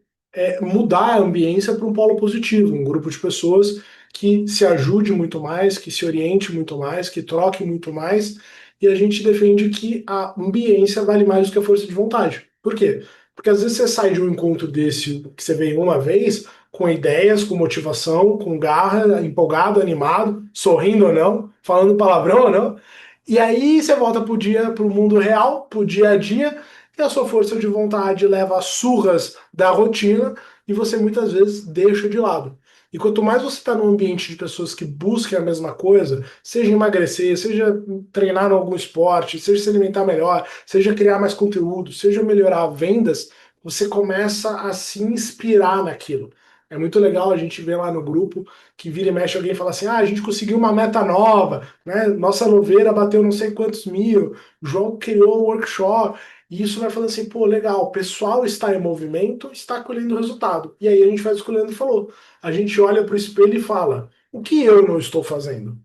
Speaker 1: mudar a ambiência para um polo positivo, um grupo de pessoas que se ajude muito mais, que se oriente muito mais, que troque muito mais, e a gente defende que a ambiência vale mais do que a força de vontade. Por quê? Porque às vezes você sai de um encontro desse que você veio uma vez, com ideias, com motivação, com garra, empolgado, animado, sorrindo ou não, falando palavrão ou não, e aí você volta pro dia, pro mundo real, pro dia a dia, e a sua força de vontade leva as surras da rotina e você muitas vezes deixa de lado. E quanto mais você está num ambiente de pessoas que busquem a mesma coisa, seja emagrecer, seja treinar em algum esporte, seja se alimentar melhor, seja criar mais conteúdo, seja melhorar vendas, você começa a se inspirar naquilo. É muito legal a gente ver lá no grupo que vira e mexe alguém fala assim: a gente conseguiu uma meta nova, né? Nossa louveira bateu não sei quantos mil, o João criou um workshop. E isso vai falando assim, pô, legal, o pessoal está em movimento, está colhendo resultado. E aí a gente faz o que o Leandro falou. A gente olha para o espelho e fala: o que eu não estou fazendo?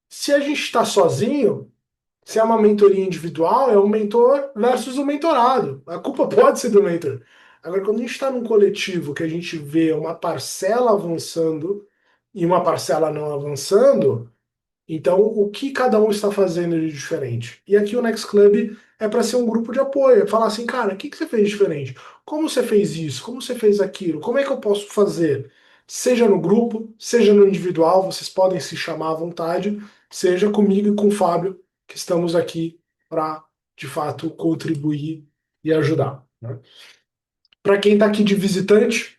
Speaker 1: Se a gente está sozinho, se é uma mentoria individual, é um mentor versus um mentorado. A culpa pode ser do mentor. Agora, quando a gente está num coletivo que a gente vê uma parcela avançando e uma parcela não avançando, então, o que cada um está fazendo de diferente? E aqui o Next Club é para ser um grupo de apoio, é falar assim, cara, o que você fez diferente? Como você fez isso? Como você fez aquilo? Como é que eu posso fazer? Seja no grupo, seja no individual, vocês podem se chamar à vontade, seja comigo e com o Fábio, que estamos aqui para, de fato, contribuir e ajudar. Né? Para quem está aqui de visitante,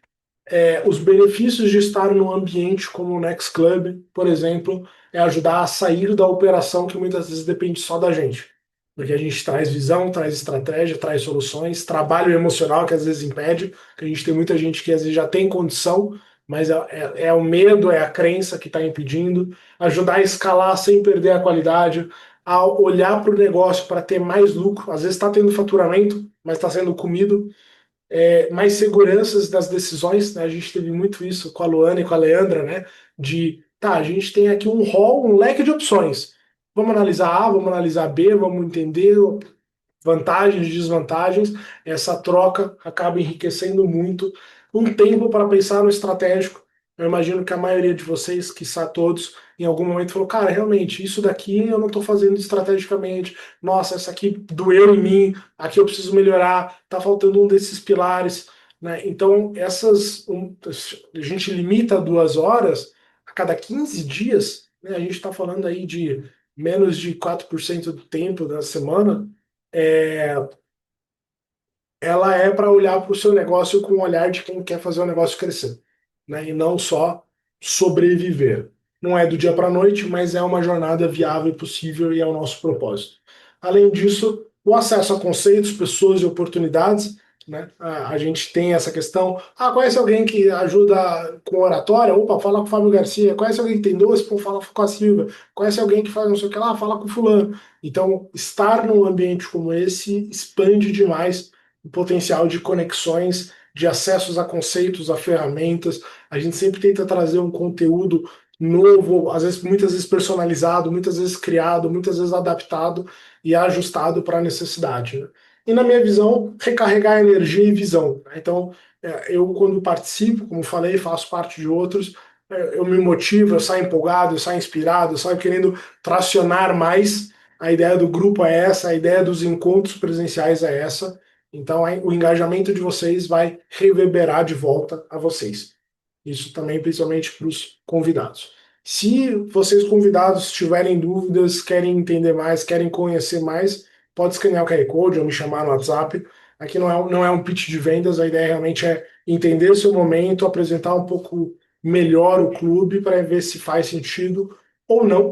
Speaker 1: os benefícios de estar num ambiente como o Next Club, por exemplo, é ajudar a sair da operação que muitas vezes depende só da gente. Porque a gente traz visão, traz estratégia, traz soluções, trabalho emocional que às vezes impede, que a gente tem muita gente que às vezes já tem condição, mas é o medo, é a crença que está impedindo, ajudar a escalar sem perder a qualidade, a olhar para o negócio para ter mais lucro, às vezes está tendo faturamento, mas está sendo comido mais seguranças das decisões, né? A gente teve muito isso com a Luana e com a Leandra, né? De, tá, a gente tem aqui um rol, um leque de opções. Vamos analisar A, vamos analisar B, vamos entender vantagens e desvantagens. Essa troca acaba enriquecendo muito. Um tempo para pensar no estratégico. Eu imagino que a maioria de vocês, quiçá todos, em algum momento falou, cara, realmente, isso daqui eu não estou fazendo estrategicamente. Nossa, essa aqui doeu em mim, aqui eu preciso melhorar, tá faltando um desses pilares. Né? Então, a gente limita 2 horas a cada 15 dias, né? A gente está falando aí de menos de 4% do tempo da semana, é, ela é para olhar para o seu negócio com o olhar de quem quer fazer o negócio crescer, né? E não só sobreviver. Não é do dia para a noite, mas é uma jornada viável e possível e é o nosso propósito. Além disso, o acesso a conceitos, pessoas e oportunidades, né? A gente tem essa questão. Ah, conhece alguém que ajuda com oratória? Opa, fala com o Fábio Garcia. Conhece alguém que tem doce? Pô, fala com a Silvia. Conhece alguém que faz não sei o que lá? Fala com o fulano. Então, estar num ambiente como esse expande demais o potencial de conexões, de acessos a conceitos, a ferramentas. A gente sempre tenta trazer um conteúdo novo, às vezes, muitas vezes personalizado, muitas vezes criado, muitas vezes adaptado e ajustado para a necessidade. Né? E na minha visão, recarregar energia e visão. Né? Então, eu quando participo, como falei, faço parte de outros, eu me motivo, eu saio empolgado, eu saio inspirado, eu saio querendo tracionar mais. A ideia do grupo é essa, a ideia dos encontros presenciais é essa. Então, o engajamento de vocês vai reverberar de volta a vocês. Isso também, principalmente para os convidados. Se vocês, convidados, tiverem dúvidas, querem entender mais, querem conhecer mais, pode escanear o QR Code ou me chamar no WhatsApp. Aqui não é um pitch de vendas, a ideia realmente é entender o seu momento, apresentar um pouco melhor o clube para ver se faz sentido ou não